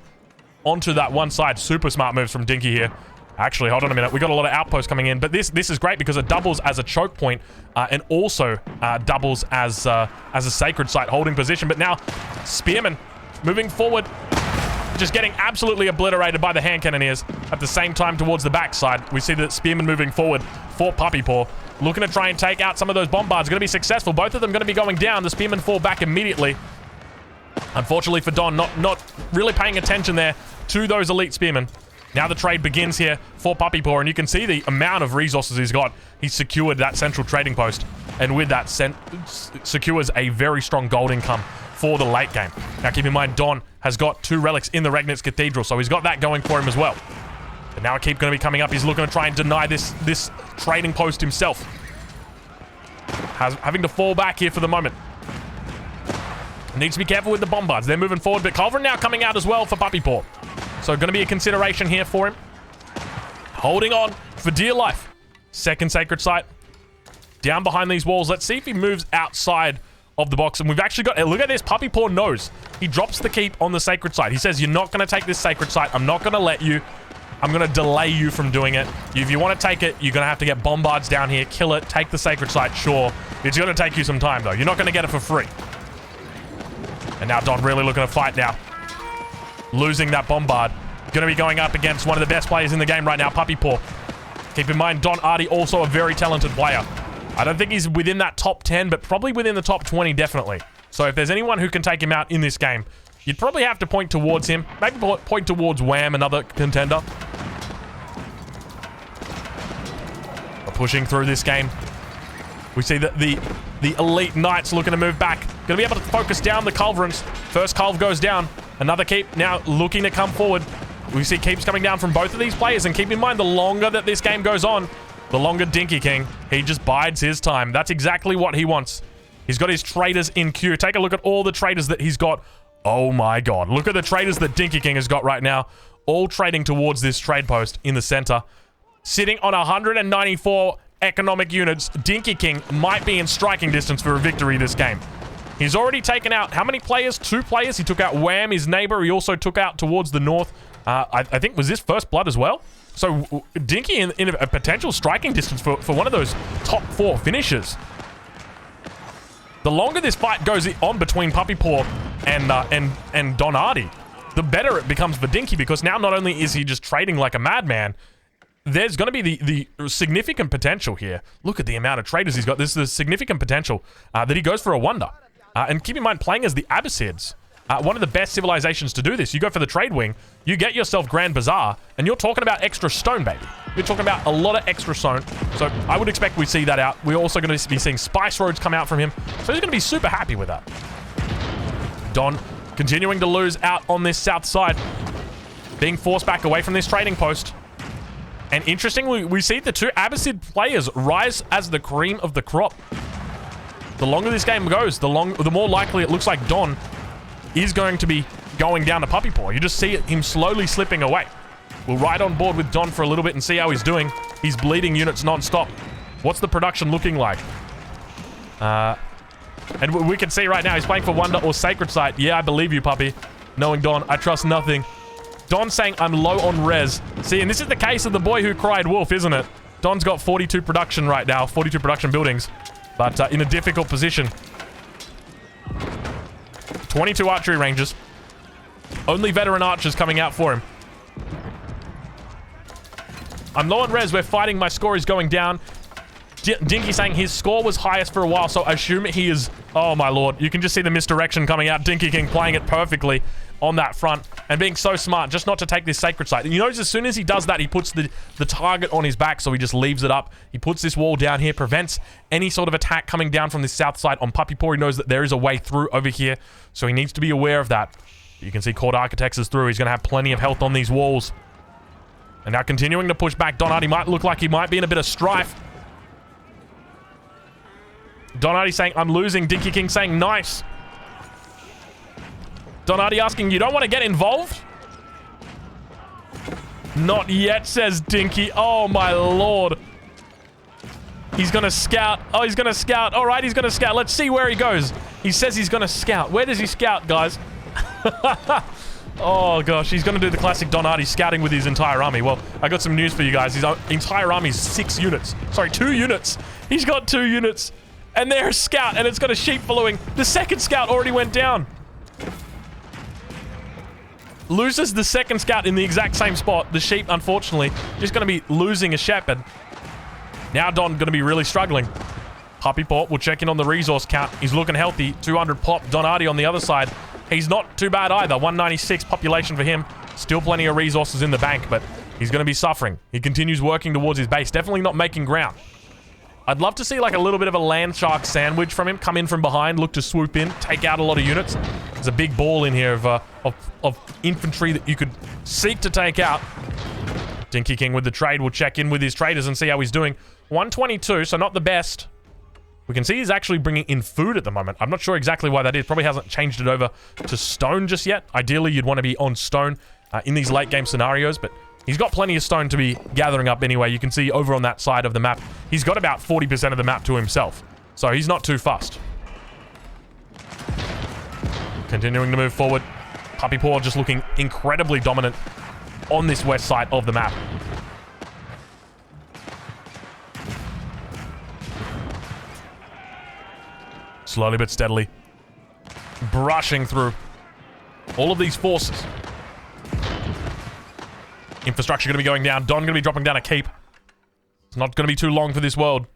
onto that one side. Super smart moves from Dinky here. Actually, hold on a minute. We got a lot of outposts coming in, but this is great because it doubles as a choke point and also doubles as a Sacred Site holding position. But now, Spearman moving forward, just getting absolutely obliterated by the hand cannoneers. At the same time, towards the backside, we see the Spearman moving forward for Puppy Paw, looking to try and take out some of those bombards. Going to be successful. Both of them going to be going down. The Spearman fall back immediately. Unfortunately for Don, not really paying attention there to those elite Spearmen. Now the trade begins here for Puppy Paw, and you can see the amount of resources he's got. He's secured that central trading post, and with that, secures a very strong gold income for the late game. Now keep in mind, Don has got 2 relics in the Regnitz Cathedral, so he's got that going for him as well. But now a keep going to be coming up. He's looking to try and deny this trading post himself. Having to fall back here for the moment. Needs to be careful with the bombards. They're moving forward, but Culverin now coming out as well for Puppy Paw. So going to be a consideration here for him. Holding on for dear life. Second Sacred Site. Down behind these walls. Let's see if he moves outside of the box. And we've actually got... Look at this. Puppy Paw knows. He drops the keep on the Sacred Site. He says, you're not going to take this Sacred Site. I'm not going to let you. I'm going to delay you from doing it. If you want to take it, you're going to have to get bombards down here. Kill it. Take the Sacred Site. Sure. It's going to take you some time, though. You're not going to get it for free. And now Don really looking to fight now. Losing that bombard. Going to be going up against one of the best players in the game right now, Puppy Paw. Keep in mind, Don Ary also a very talented player. I don't think he's within that top 10, but probably within the top 20, definitely. So if there's anyone who can take him out in this game, you'd probably have to point towards him. Maybe point towards Wham, another contender. We're pushing through this game. We see that the Elite Knights looking to move back. Going to be able to focus down the Culverins. First Culve goes down. Another keep now looking to come forward. We see keeps coming down from both of these players. And keep in mind, the longer that this game goes on, the longer Dinky King, he just bides his time. That's exactly what he wants. He's got his traders in queue. Take a look at all the traders that he's got. Oh my god. Look at the traders that Dinky King has got right now. All trading towards this trade post in the center. Sitting on 194 economic units, Dinky King might be in striking distance for a victory this game. He's already taken out, how many players? 2 players. He took out Wham, his neighbor. He also took out towards the north. I think was this First Blood as well? So Dinky in a potential striking distance for one of those top 4 finishers. The longer this fight goes on between Puppy Paw and Don Ary, the better it becomes for Dinky, because now not only is he just trading like a madman, there's going to be the significant potential here. Look at the amount of traders he's got. This is the significant potential that he goes for a wonder. And keep in mind, playing as the Abbasids, one of the best civilizations to do this. You go for the trade wing, you get yourself Grand Bazaar, and you're talking about extra stone, baby. You're talking about a lot of extra stone. So I would expect we see that out. We're also going to be seeing Spice Roads come out from him. So he's going to be super happy with that. Don continuing to lose out on this south side. Being forced back away from this trading post. And interestingly, we see the 2 Abbasid players rise as the cream of the crop. The longer this game goes, the more likely it looks like Don is going to be going down to Puppy Paw. You just see him slowly slipping away. We'll ride on board with Don for a little bit and see how he's doing. He's bleeding units non-stop. What's the production looking like? And we can see right now he's playing for Wonder or Sacred Site. Yeah, I believe you, Puppy. Knowing Don, I trust nothing. Don saying I'm low on res. See, and this is the case of the boy who cried wolf, isn't it? Don's got 42 production right now, 42 production buildings, but in a difficult position. 22 archery ranges. Only veteran archers coming out for him. I'm low on res. We're fighting. My score is going down. Dinky saying his score was highest for a while, so I assume he is... Oh, my lord. You can just see the misdirection coming out. Dinky King playing it perfectly on that front and being so smart just not to take this Sacred Site. And you notice as soon as he does that, he puts the target on his back, so he just leaves it up. He puts this wall down here, prevents any sort of attack coming down from the south side on Puppy Paw. He knows that there is a way through over here, so he needs to be aware of that. You can see Court Architects is through. He's going to have plenty of health on these walls. And now continuing to push back. Don Ary might look like he might be in a bit of strife. Don Ary saying, I'm losing. Dinky King saying, nice. Don Ary asking, you don't want to get involved? Not yet, says Dinky. Oh, my lord. He's going to scout. Oh, he's going to scout. All right, he's going to scout. Let's see where he goes. He says he's going to scout. Where does he scout, guys? Oh, gosh. He's going to do the classic Don Ary scouting with his entire army. Well, I got some news for you guys. His entire army is 6 units. Sorry, 2 units. He's got 2 units. And there's a scout, and it's got a sheep following. The second scout already went down. Loses the second scout in the exact same spot. The sheep, unfortunately, just going to be losing a shepherd. Now Don going to be really struggling. Puppy Paw will check in on the resource count. He's looking healthy. 200 pop. Don Ary on the other side. He's not too bad either. 196 population for him. Still plenty of resources in the bank, but he's going to be suffering. He continues working towards his base. Definitely not making ground. I'd love to see like a little bit of a land shark sandwich from him. Come in from behind, look to swoop in, take out a lot of units. There's a big ball in here of infantry that you could seek to take out. Dinky King with the trade will check in with his traders and see how he's doing. 122, so not the best. We can see he's actually bringing in food at the moment. I'm not sure exactly why that is. Probably hasn't changed it over to stone just yet. Ideally, you'd want to be on stone in these late game scenarios, but he's got plenty of stone to be gathering up anyway. You can see over on that side of the map, he's got about 40% of the map to himself. So he's not too fussed. Continuing to move forward. Puppy Paw just looking incredibly dominant on this west side of the map. Slowly but steadily. Brushing through all of these forces. Infrastructure going to be going down. Don going to be dropping down a keep. It's not going to be too long for this world.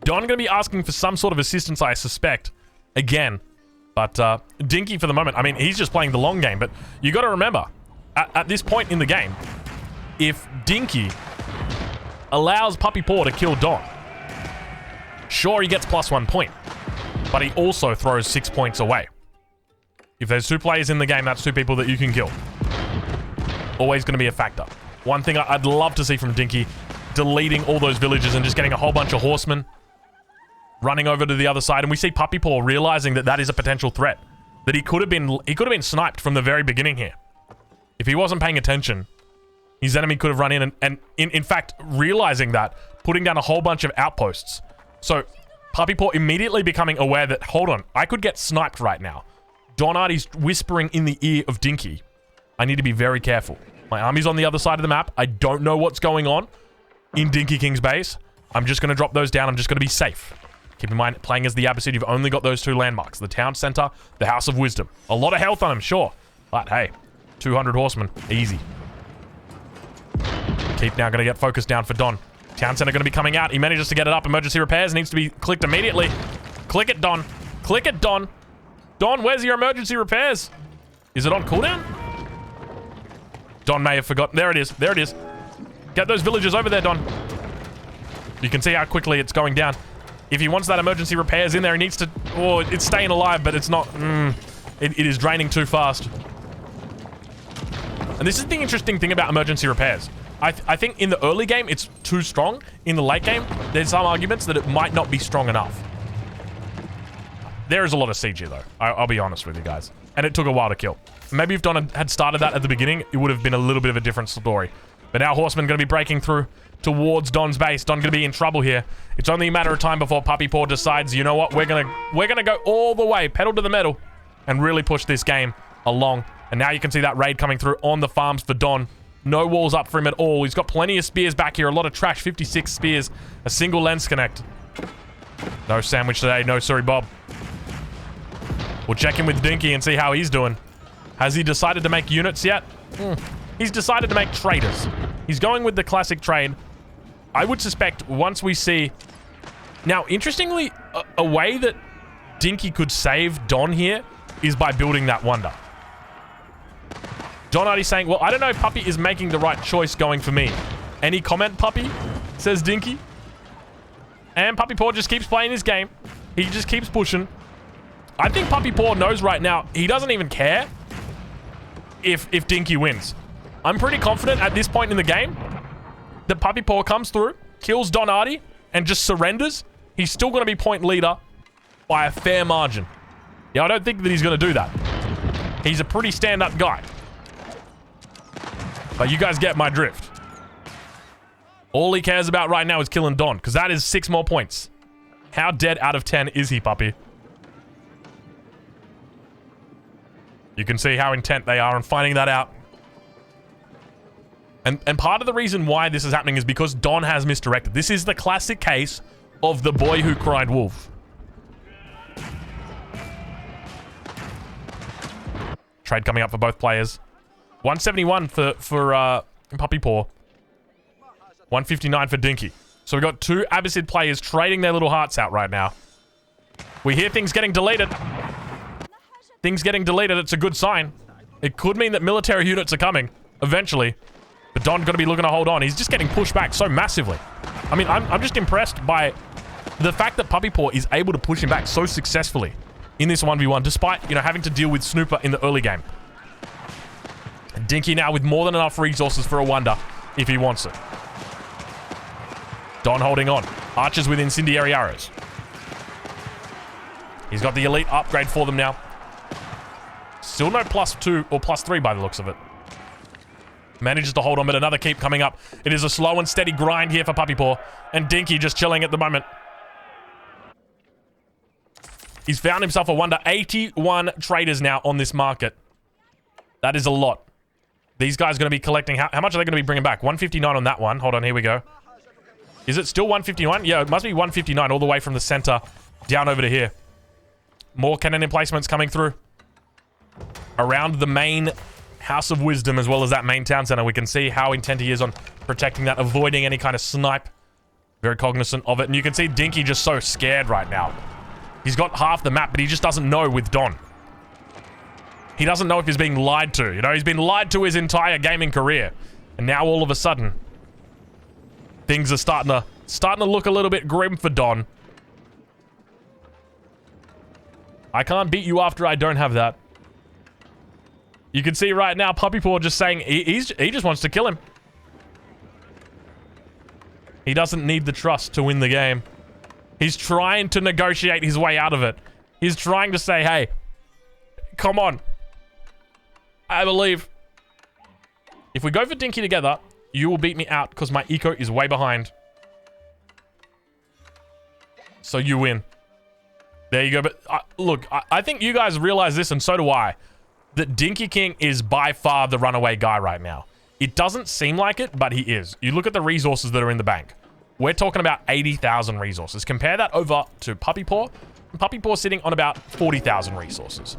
Don going to be asking for some sort of assistance, I suspect. Again. But Dinky for the moment, I mean, he's just playing the long game. But you got to remember, at this point in the game, if Dinky allows Puppy Paw to kill Don, sure, he gets +1 point. But he also throws 6 points away. If there's 2 players in the game, that's 2 people that you can kill. Always going to be a factor. One thing I'd love to see from Dinky, deleting all those villages and just getting a whole bunch of horsemen running over to the other side. And we see Puppy Paw realizing that that is a potential threat. That he could have been sniped from the very beginning here. If he wasn't paying attention, his enemy could have run in and in fact, realizing that, putting down a whole bunch of outposts. So, Puppy Paw immediately becoming aware that, hold on, I could get sniped right now. Don Ary's whispering in the ear of Dinky. I need to be very careful. My army's on the other side of the map. I don't know what's going on in Dinky King's base. I'm just going to drop those down. I'm just going to be safe. Keep in mind, playing as the Abbasid, you've only got those 2 landmarks. The town center, the House of Wisdom. A lot of health on him, sure. But hey, 200 horsemen, easy. Keep now going to get focused down for Don. Town center going to be coming out. He manages to get it up. Emergency repairs needs to be clicked immediately. Click it, Don. Click it, Don. Don, where's your emergency repairs? Is it on cooldown? Don may have forgotten. There it is. There it is. Get those villagers over there, Don. You can see how quickly it's going down. If he wants that emergency repairs in there, he needs to... Oh, it's staying alive, but it's not... It is draining too fast. And this is the interesting thing about emergency repairs. I think in the early game, it's too strong. In the late game, there's some arguments that it might not be strong enough. There is a lot of siege here, though. I'll be honest with you guys. And it took a while to kill. Maybe if Don had started that at the beginning, it would have been a little bit of a different story. But now Horseman going to be breaking through towards Don's base. Don going to be in trouble here. It's only a matter of time before Puppy Paw decides, you know what, we're gonna go all the way, pedal to the metal, and really push this game along. And now you can see that raid coming through on the farms for Don. No walls up for him at all. He's got plenty of spears back here. A lot of trash. 56 spears. A single lens connect. No sandwich today. No sorry, Bob. We'll check in with Dinky and see how he's doing. Has he decided to make units yet? He's decided to make traders. He's going with the classic trade. I would suspect once we see... Now, interestingly, a way that Dinky could save Don here is by building that wonder. Don Ary saying, well, I don't know if Puppy is making the right choice going for me. Any comment, Puppy? Says Dinky. And Puppy Paw just keeps playing his game. He just keeps pushing. I think Puppy Paw knows right now he doesn't even care if Dinky wins. I'm pretty confident at this point in the game that Puppy Paw comes through, kills Don Ary, and just surrenders. He's still going to be point leader by a fair margin. Yeah, I don't think that he's going to do that. He's a pretty stand-up guy. But you guys get my drift. All he cares about right now is killing Don, because that is 6 more points. How dead out of 10 is he, Puppy? You can see how intent they are on finding that out. And part of the reason why this is happening is because Don has misdirected. This is the classic case of the boy who cried wolf. Trade coming up for both players. 171 for Puppy Paw. 159 for Dinky. So we've got 2 Abbasid players trading their little hearts out right now. We hear things getting deleted. Things getting deleted, it's a good sign. It could mean that military units are coming eventually. But Don got to be looking to hold on. He's just getting pushed back so massively. I mean, I'm just impressed by the fact that Puppy Paw is able to push him back so successfully in this 1v1, despite, you know, having to deal with Snooper in the early game. Dinky now with more than enough resources for a wonder if he wants it. Don holding on. Archers with incendiary arrows. He's got the elite upgrade for them now. Still no +2 or +3 by the looks of it. Manages to hold on, but another keep coming up. It is a slow and steady grind here for Puppy Paw. And Dinky just chilling at the moment. He's found himself a wonder. 81 traders now on this market. That is a lot. These guys are going to be collecting... How much are they going to be bringing back? 159 on that one. Hold on, here we go. Is it still 159? Yeah, it must be 159 all the way from the center down over to here. More cannon emplacements coming through. Around the main House of Wisdom, as well as that main town center. We can see how intent he is on protecting that, avoiding any kind of snipe. Very cognizant of it. And you can see Dinky just so scared right now. He's got half the map, but he just doesn't know with Don. He doesn't know if he's being lied to. You know, he's been lied to his entire gaming career. And now all of a sudden, things are starting to look a little bit grim for Don. I can't beat you after I don't have that. You can see right now, Puppy Paw just saying he just wants to kill him. He doesn't need the trust to win the game. He's trying to negotiate his way out of it. He's trying to say, hey, come on. I believe. If we go for Dinky together, you will beat me out because my eco is way behind. So you win. There you go. But look, I think you guys realize this, and so do I, that Dinky King is by far the runaway guy right now. It doesn't seem like it, but he is. You look at the resources that are in the bank. We're talking about 80,000 resources. Compare that over to Puppy Paw. Puppy Paw sitting on about 40,000 resources.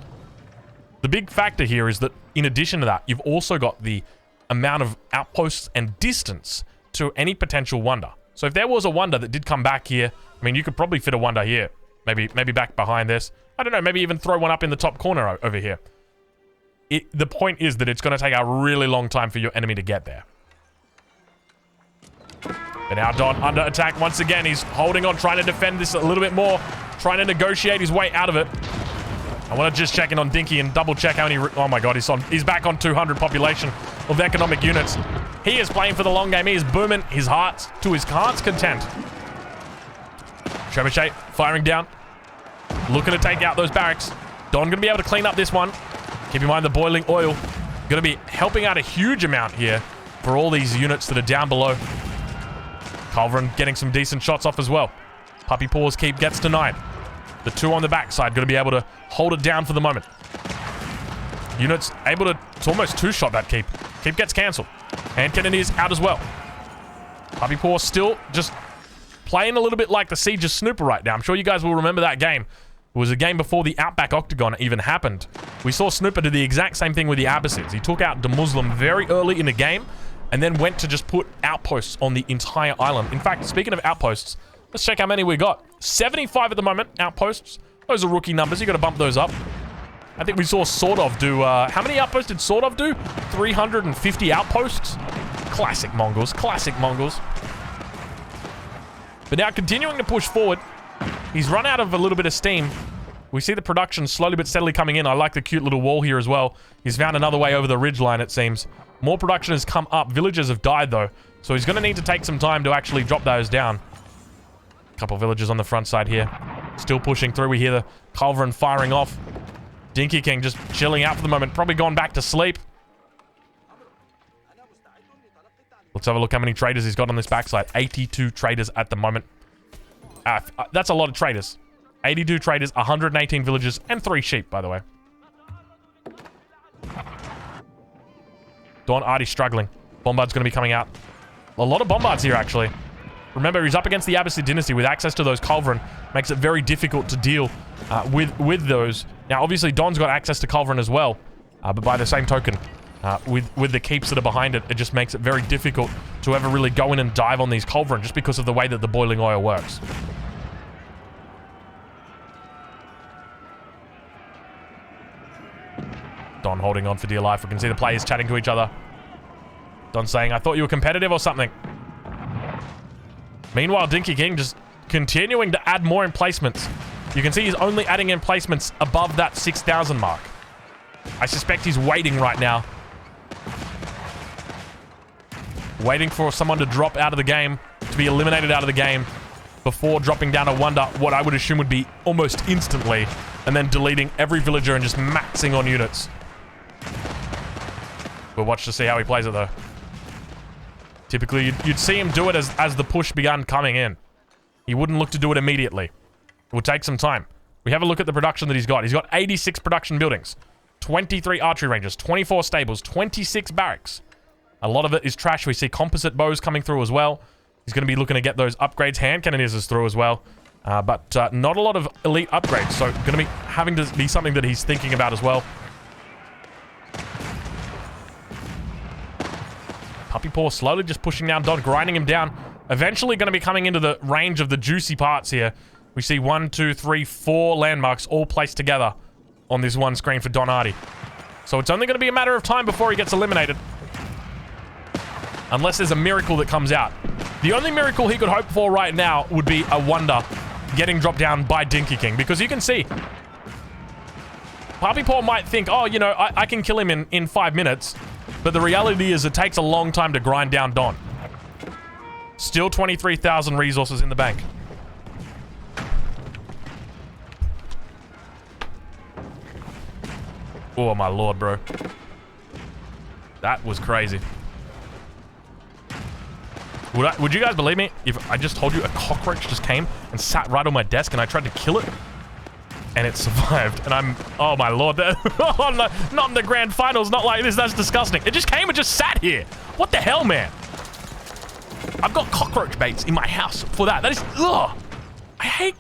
The big factor here is that in addition to that, you've also got the amount of outposts and distance to any potential wonder. So if there was a wonder that did come back here, I mean, you could probably fit a wonder here. Maybe back behind this. I don't know, maybe even throw one up in the top corner over here. The point is that it's going to take a really long time for your enemy to get there. But now Don under attack once again. He's holding on, trying to defend this a little bit more. Trying to negotiate his way out of it. I want to just check in on Dinky and double check how many... Oh my god, he's back on 200 population of economic units. He is playing for the long game. He is booming his heart to his heart's content. Trebuchet firing down. Looking to take out those barracks. Don going to be able to clean up this one. Keep in mind the boiling oil. Going to be helping out a huge amount here for all these units that are down below. Culverin getting some decent shots off as well. Puppy Paw's keep gets denied. The two on the backside going to be able to hold it down for the moment. Units able to... It's almost two-shot that keep. Keep gets cancelled. Hand cannon is out as well. Puppy Paw still just playing a little bit like the Siege of Snooper right now. I'm sure you guys will remember that game. It was a game before the Outback Octagon even happened. We saw Snooper do the exact same thing with the Abbasids. He took out the Muslim very early in the game and then went to just put outposts on the entire island. In fact, speaking of outposts, let's check how many we got. 75 at the moment, outposts. Those are rookie numbers. You got to bump those up. I think we saw Swordov do... how many outposts did Swordov do? 350 outposts? Classic Mongols. Classic Mongols. But now continuing to push forward. He's run out of a little bit of steam. We see the production slowly but steadily coming in. I like the cute little wall here as well. He's found another way over the ridgeline, it seems. More production has come up. Villagers have died, though. So he's going to need to take some time to actually drop those down. A couple villagers on the front side here. Still pushing through. We hear the Culverin firing off. Dinky King just chilling out for the moment. Probably gone back to sleep. Let's have a look how many traders he's got on this backside. 82 traders at the moment. That's a lot of traders. 82 traders, 118 villagers, and 3 sheep, by the way. Don Ary struggling. Bombard's going to be coming out. A lot of bombards here, actually. Remember, he's up against the Abbasid dynasty with access to those Culverin. Makes it very difficult to deal with those. Now, obviously, Don's got access to Culverin as well. But by the same token, with the keeps that are behind it, it just makes it very difficult to ever really go in and dive on these Culverin just because of the way that the boiling oil works. Don holding on for dear life. We can see the players chatting to each other. Don saying, I thought you were competitive or something. Meanwhile, Dinky King just continuing to add more emplacements. You can see he's only adding emplacements above that 6,000 mark. I suspect he's waiting right now. Waiting for someone to drop out of the game, to be eliminated out of the game, before dropping down a Wonder, what I would assume would be almost instantly, and then deleting every villager and just maxing on units. We'll watch to see how he plays it, though. Typically, you'd see him do it as the push began coming in. He wouldn't look to do it immediately. It would take some time. We have a look at the production that he's got. He's got 86 production buildings, 23 archery ranges, 24 stables, 26 barracks. A lot of it is trash. We see composite bows coming through as well. He's going to be looking to get those upgrades. Hand cannoneers through as well. But not a lot of elite upgrades. So going to be having to be something that he's thinking about as well. Puppy Paw slowly just pushing down Don, grinding him down. Eventually going to be coming into the range of the juicy parts here. We see 1, 2, 3, 4 landmarks all placed together on this one screen for Don Ary. So it's only going to be a matter of time before he gets eliminated. Unless there's a miracle that comes out. The only miracle he could hope for right now would be a Wonder getting dropped down by Dinky King. Because you can see, Puppy Paw might think, oh, you know, I can kill him in 5 minutes. But the reality is it takes a long time to grind down Don. Still 23,000 resources in the bank. Oh, my lord, bro. That was crazy. Would you guys believe me if I just told you a cockroach just came and sat right on my desk and I tried to kill it? And it survived. And I'm... Oh, my lord. Oh, no, not in the grand finals. Not like this. That's disgusting. It just came and just sat here. What the hell, man? I've got cockroach baits in my house for that. That is... Ugh. I hate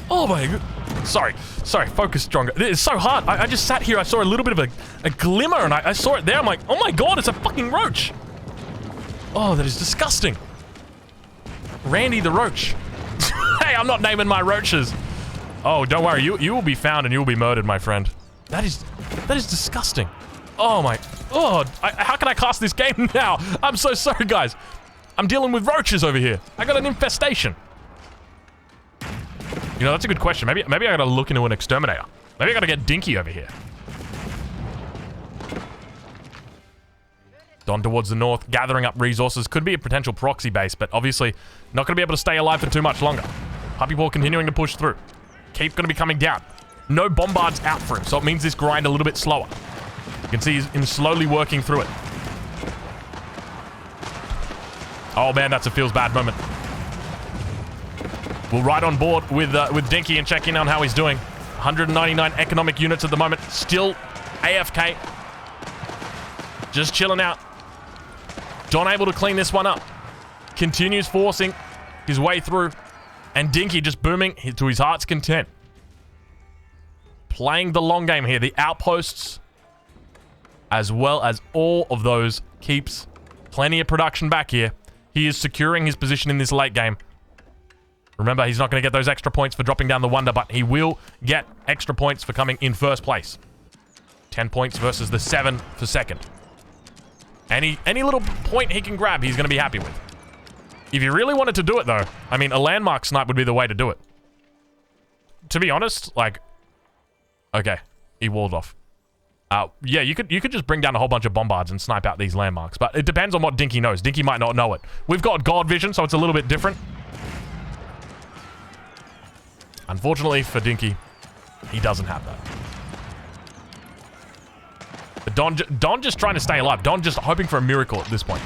oh, my... Sorry. Focus stronger. It's so hard. I just sat here. I saw a little bit of a glimmer and I saw it there. I'm like, oh, my God. It's a fucking roach. Oh, that is disgusting. Randy the roach. Hey, I'm not naming my roaches. Oh, don't worry. You will be found and you will be murdered, my friend. That is disgusting. Oh, my... Oh, how can I cast this game now? I'm so sorry, guys. I'm dealing with roaches over here. I got an infestation. You know, that's a good question. Maybe I gotta look into an exterminator. Maybe I gotta get Dinky over here. Don towards the north, gathering up resources. Could be a potential proxy base, but obviously not gonna be able to stay alive for too much longer. Puppy Paw continuing to push through. Keep gonna be coming down. No bombards out for him, so it means this grind a little bit slower. You can see him slowly working through it. Oh man, that's a feels bad moment. We'll ride on board with Dinky and check in on how he's doing. 199 economic units at the moment. Still AFK. Just chilling out. Don able to clean this one up. Continues forcing his way through. And Dinky just booming to his heart's content. Playing the long game here. The outposts, as well as all of those keeps. Plenty of production back here. He is securing his position in this late game. Remember, he's not going to get those extra points for dropping down the Wonder, but he will get extra points for coming in first place. 10 points versus the 7 for second. Any little point he can grab, he's going to be happy with. If he really wanted to do it, though, I mean, a landmark snipe would be the way to do it. To be honest, like... Okay, he walled off. Yeah, you could just bring down a whole bunch of bombards and snipe out these landmarks, but it depends on what Dinky knows. Dinky might not know it. We've got God vision, so it's a little bit different. Unfortunately for Dinky, he doesn't have that. But Don just trying to stay alive. Don just hoping for a miracle at this point.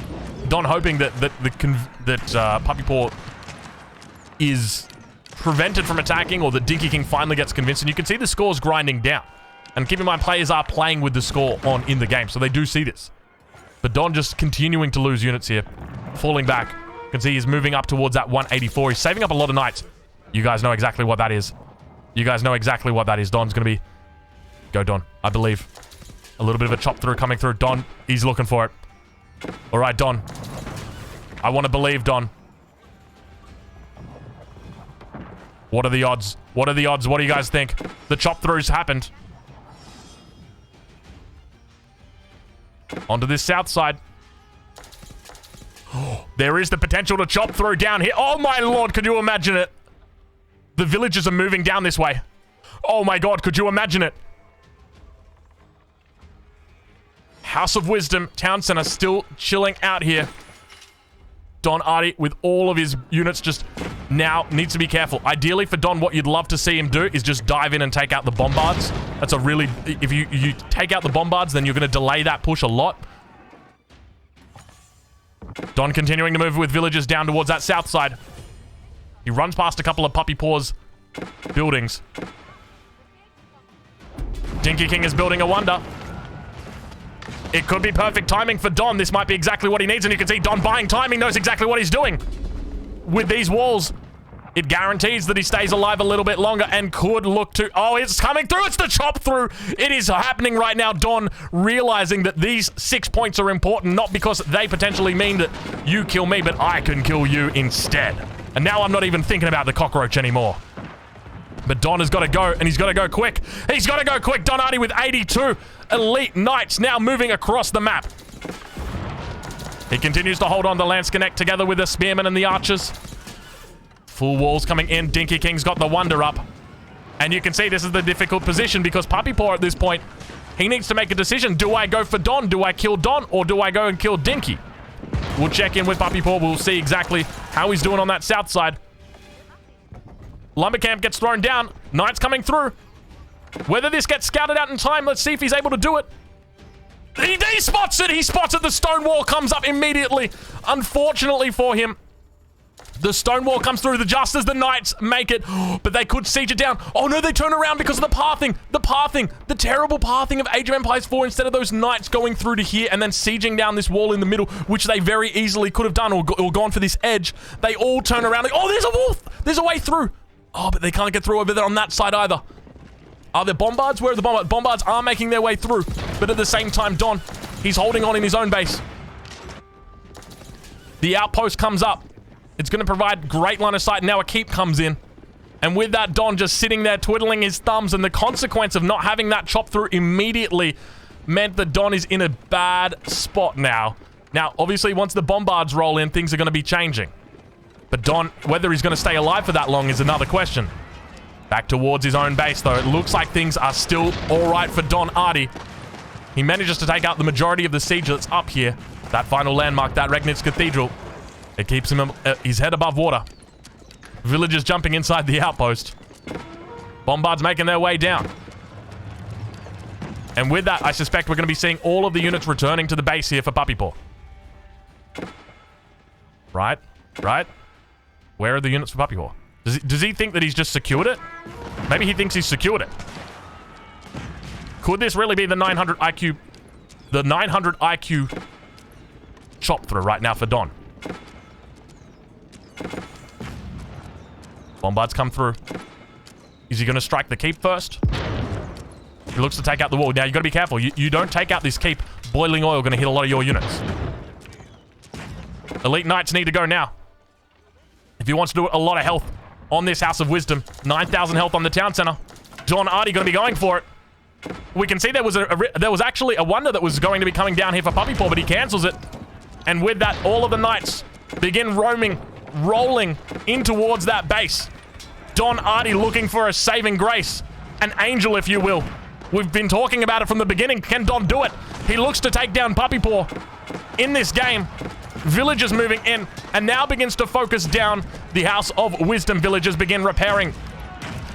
Don hoping that Puppy Paw is prevented from attacking, or that Dinky King finally gets convinced. And you can see the scores grinding down. And keep in mind, players are playing with the score on in the game, so they do see this. But Don just continuing to lose units here, falling back. You can see he's moving up towards that 184. He's saving up a lot of knights. You guys know exactly what that is. You guys know exactly what that is. Don's going to be... Go, Don. I believe. A little bit of a chop through coming through. Don, he's looking for it. All right, Don. I want to believe, Don. What are the odds? What are the odds? What do you guys think? The chop throughs happened. Onto this south side. Oh, there is the potential to chop through down here. Oh, my lord. Could you imagine it? The villagers are moving down this way. Oh my god, could you imagine it? House of Wisdom, Town Center still chilling out here. Don Ary with all of his units just now needs to be careful. Ideally for Don, what you'd love to see him do is just dive in and take out the bombards. That's a really... If you take out the bombards, then you're going to delay that push a lot. Don continuing to move with villagers down towards that south side. He runs past a couple of Puppy Paws buildings. Dinky King is building a wonder. It could be perfect timing for Don. This might be exactly what he needs, and you can see Don buying timing, knows exactly what he's doing. With these walls, it guarantees that he stays alive a little bit longer and could look to... Oh, it's coming through. It's the chop through. It is happening right now. Don realizing that these 6 points are important, not because they potentially mean that you kill me, but I can kill you instead. And now I'm not even thinking about the cockroach anymore. But Don has got to go, and he's got to go quick. He's got to go quick. Don Ary with 82 elite knights now moving across the map. He continues to hold on to Lance Connect together with the spearmen and the archers. Full walls coming in. Dinky King's got the wonder up. And you can see this is the difficult position because Puppy Paw at this point, he needs to make a decision. Do I go for Don? Do I kill Don? Or do I go and kill Dinky? We'll check in with Puppy Paw. We'll see exactly how he's doing on that south side. Lumber camp gets thrown down. Knights coming through. Whether this gets scouted out in time, let's see if he's able to do it. He spots it. He spots it. The stone wall comes up immediately. Unfortunately for him, the stone wall comes through just as the knights make it, but they could siege it down. Oh no, they turn around because of the pathing. The terrible pathing of Age of Empires 4 instead of those knights going through to here and then sieging down this wall in the middle, which they very easily could have done or gone for this edge. They all turn around like, oh, there's a wolf. There's a way through. Oh, but they can't get through over there on that side either. Are there bombards? Where are the bombards? Bombards are making their way through, but at the same time, Don, he's holding on in his own base. The outpost comes up. It's going to provide great line of sight. Now a keep comes in. And with that, Don just sitting there twiddling his thumbs, and the consequence of not having that chop through immediately meant that Don is in a bad spot now. Now, obviously, once the bombards roll in, things are going to be changing. But Don, whether he's going to stay alive for that long is another question. Back towards his own base, though. It looks like things are still all right for Don Ary. He manages to take out the majority of the siege that's up here. That final landmark, that Regnitz Cathedral. It keeps him his head above water. Villagers jumping inside the outpost. Bombards making their way down. And with that, I suspect we're going to be seeing all of the units returning to the base here for Puppy Paw. Right? Where are the units for Puppy Paw? Does he think that he's just secured it? Maybe he thinks he's secured it. Could this really be the 900 IQ... The 900 IQ chop through right now for Don? Bombards come through. Is he going to strike the keep first? He looks to take out the wall. Now, you got to be careful. You don't take out this keep. Boiling oil going to hit a lot of your units. Elite Knights need to go now. If he wants to do a lot of health on this House of Wisdom. 9,000 health on the town center. Don Ary going to be going for it. We can see there was actually a wonder that was going to be coming down here for Puppy Paw, but he cancels it. And with that, all of the knights begin rolling in towards that base. Don Ary looking for a saving grace. An angel, if you will. We've been talking about it from the beginning. Can Don do it? He looks to take down Puppy Paw in this game. Villagers moving in, and now begins to focus down the House of Wisdom. Villagers begin repairing.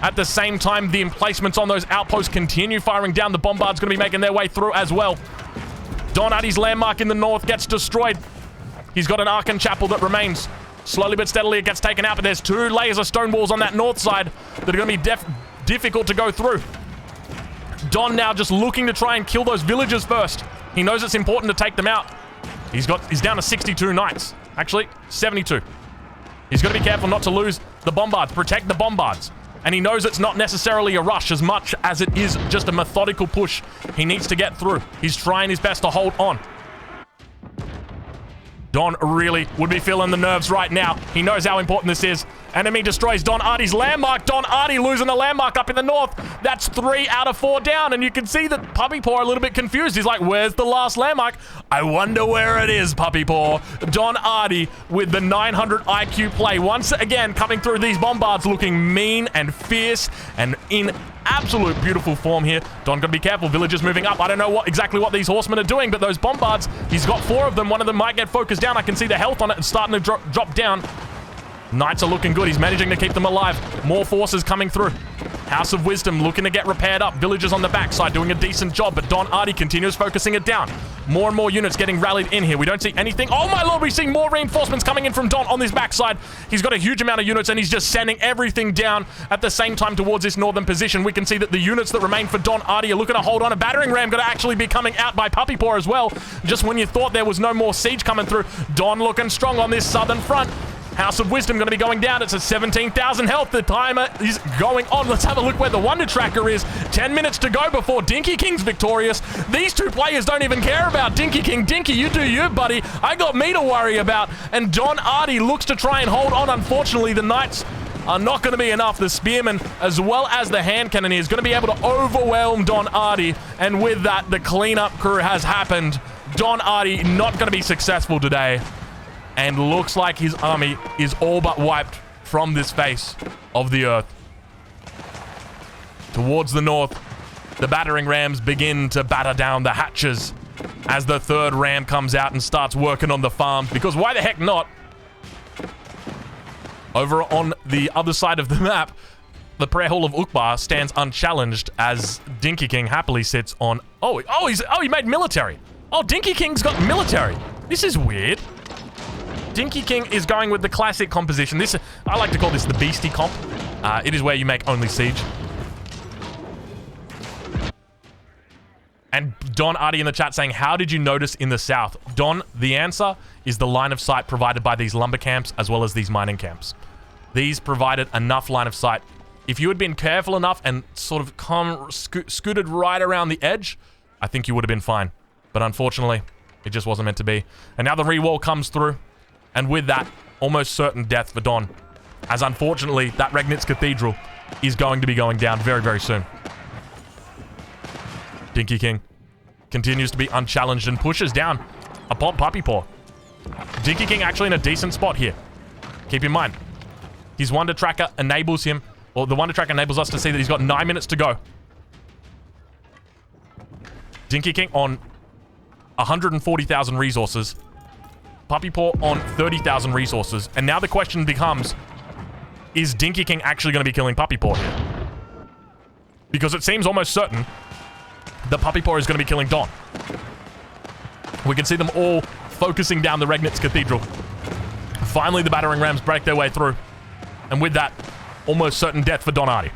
At the same time, the emplacements on those outposts continue firing down. The bombards going to be making their way through as well. Don Ary's landmark in the north gets destroyed. He's got an Archon Chapel that remains. Slowly but steadily, it gets taken out, but there's 2 layers of stone walls on that north side that are going to be difficult to go through. Don now just looking to try and kill those villagers first. He knows it's important to take them out. He's down to 62 knights. Actually, 72. He's got to be careful not to lose the bombards. Protect the bombards. And he knows it's not necessarily a rush as much as it is just a methodical push. He needs to get through. He's trying his best to hold on. Don really would be feeling the nerves right now. He knows how important this is. Enemy destroys Don Ary's landmark. Don Ary losing a landmark up in the north. That's 3 out of 4 down. And you can see that Puppy Paw a little bit confused. He's like, where's the last landmark? I wonder where it is, Puppy Paw. Don Ary with the 900 IQ play. Once again, coming through these bombards looking mean and fierce and in absolute beautiful form here. Don got to be careful. Villagers moving up. I don't know exactly what these horsemen are doing, but those bombards, he's got 4 of them. One of them might get focused down. I can see the health on it. It's starting to drop down. Knights are looking good. He's managing to keep them alive. More forces coming through. House of Wisdom looking to get repaired up. Villagers on the backside doing a decent job, but Don Ary continues focusing it down. More and more units getting rallied in here. We don't see anything. Oh my lord, we're seeing more reinforcements coming in from Don on this backside. He's got a huge amount of units, and he's just sending everything down at the same time towards this northern position. We can see that the units that remain for Don Ary are looking to hold on. A battering ram going to actually be coming out by Puppy Paw as well. Just when you thought there was no more siege coming through, Don looking strong on this southern front. House of Wisdom going to be going down. It's at 17,000 health. The timer is going on. Let's have a look where the Wonder Tracker is. 10 minutes to go before Dinky King's victorious. These two players don't even care about Dinky King. Dinky, you do you, buddy. I got me to worry about. And Don Ary looks to try and hold on. Unfortunately, the Knights are not going to be enough. The Spearman, as well as the Hand Cannoneer, is going to be able to overwhelm Don Ary. And with that, the cleanup crew has happened. Don Ary not going to be successful today. And looks like his army is all but wiped from this face of the earth. Towards the north, the battering rams begin to batter down the hatches as the third ram comes out and starts working on the farms, because why the heck not? Over on the other side of the map, the Prayer Hall of Uqbar stands unchallenged as Dinky King happily sits on... he made military. Oh, Dinky King's got military. This is weird. Dinky King is going with the classic composition. This, I like to call this the Beastie comp. It is where you make only siege. And Don Ary in the chat saying, how did you notice in the south? Don, the answer is the line of sight provided by these lumber camps as well as these mining camps. These provided enough line of sight. If you had been careful enough and sort of scooted right around the edge, I think you would have been fine. But unfortunately, it just wasn't meant to be. And now the re-wall comes through. And with that, almost certain death for Don. As unfortunately, that Regnitz Cathedral is going to be going down very, very soon. Dinky King continues to be unchallenged and pushes down upon Puppy Paw. Dinky King actually in a decent spot here. Keep in mind, his Wonder Tracker enables him, or the Wonder Tracker enables us to see that he's got 9 minutes to go. Dinky King on 140,000 resources. Puppy Paw on 30,000 resources. And now the question becomes, is Dinky King actually going to be killing Puppy Paw here? Because it seems almost certain that Puppy Paw is going to be killing Don. We can see them all focusing down the Regnitz Cathedral. Finally, the battering rams break their way through. And with that, almost certain death for Don Ary.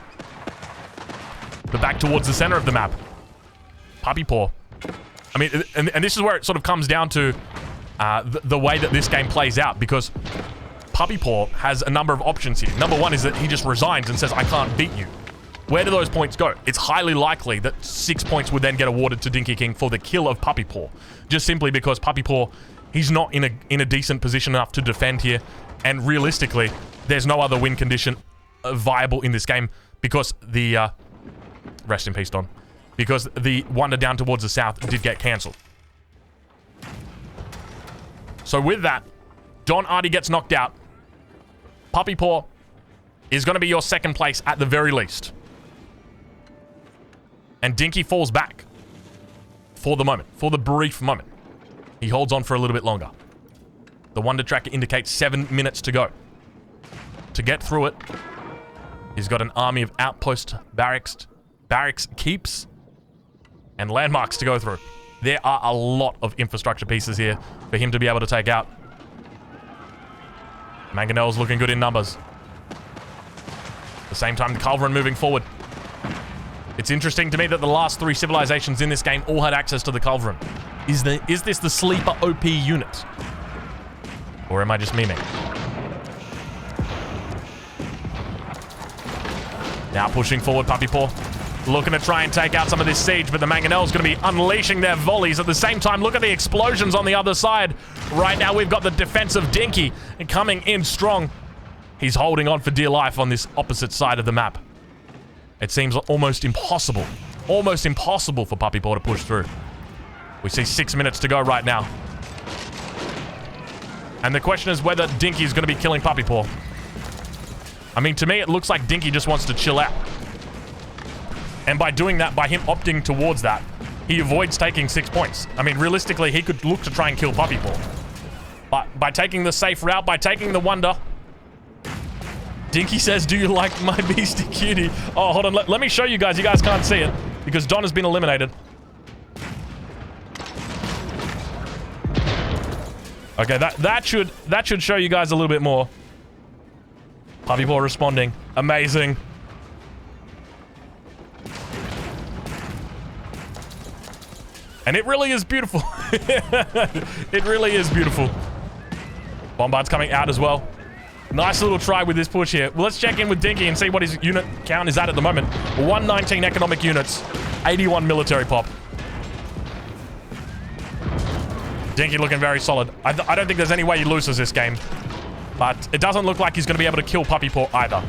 But back towards the center of the map. Puppy Paw. I mean, and this is where it sort of comes down to the way that this game plays out, because Puppy Paw has a number of options here. Number one is that he just resigns and says, I can't beat you. Where do those points go? It's highly likely that 6 points would then get awarded to Dinky King for the kill of Puppy Paw. Just simply because Puppy Paw, he's not in a decent position enough to defend here. And realistically, there's no other win condition viable in this game because the... rest in peace, Don. Because the Wonder down towards the south did get cancelled. So with that, Don Ary gets knocked out. Puppy Paw is going to be your second place at the very least. And Dinky falls back. For the moment. For the brief moment. He holds on for a little bit longer. The Wonder Tracker indicates 7 minutes to go. To get through it, he's got an army of outpost barracks, keeps, and landmarks to go through. There are a lot of infrastructure pieces here for him to be able to take out. Mangonel's looking good in numbers. At the same time, the Culverin moving forward. It's interesting to me that the last 3 civilizations in this game all had access to the Culverin. Is this the sleeper OP unit? Or am I just memeing? Now pushing forward, Puppy Paw. Looking to try and take out some of this siege, but the Mangonel's going to be unleashing their volleys. At the same time, look at the explosions on the other side. Right now, we've got the defensive Dinky coming in strong. He's holding on for dear life on this opposite side of the map. It seems almost impossible for Puppy Paw to push through. We see 6 minutes to go right now. And the question is whether Dinky is going to be killing Puppy Paw. I mean, to me, it looks like Dinky just wants to chill out. And by doing that, by him opting towards that, he avoids taking 6 points. I mean, realistically, he could look to try and kill Puppy Paw. But by taking the safe route, by taking the Wonder, Dinky says, do you like my beastie cutie? Oh, hold on. Let me show you guys. You guys can't see it because Don has been eliminated. Okay, that should show you guys a little bit more. Puppy Paw responding. Amazing. And it really is beautiful. It really is beautiful. Bombard's coming out as well. Nice little try with this push here. Well, let's check in with Dinky and see what his unit count is at the moment. 119 economic units, 81 military pop. Dinky looking very solid. I don't think there's any way he loses this game. But it doesn't look like he's going to be able to kill Puppy Paw either.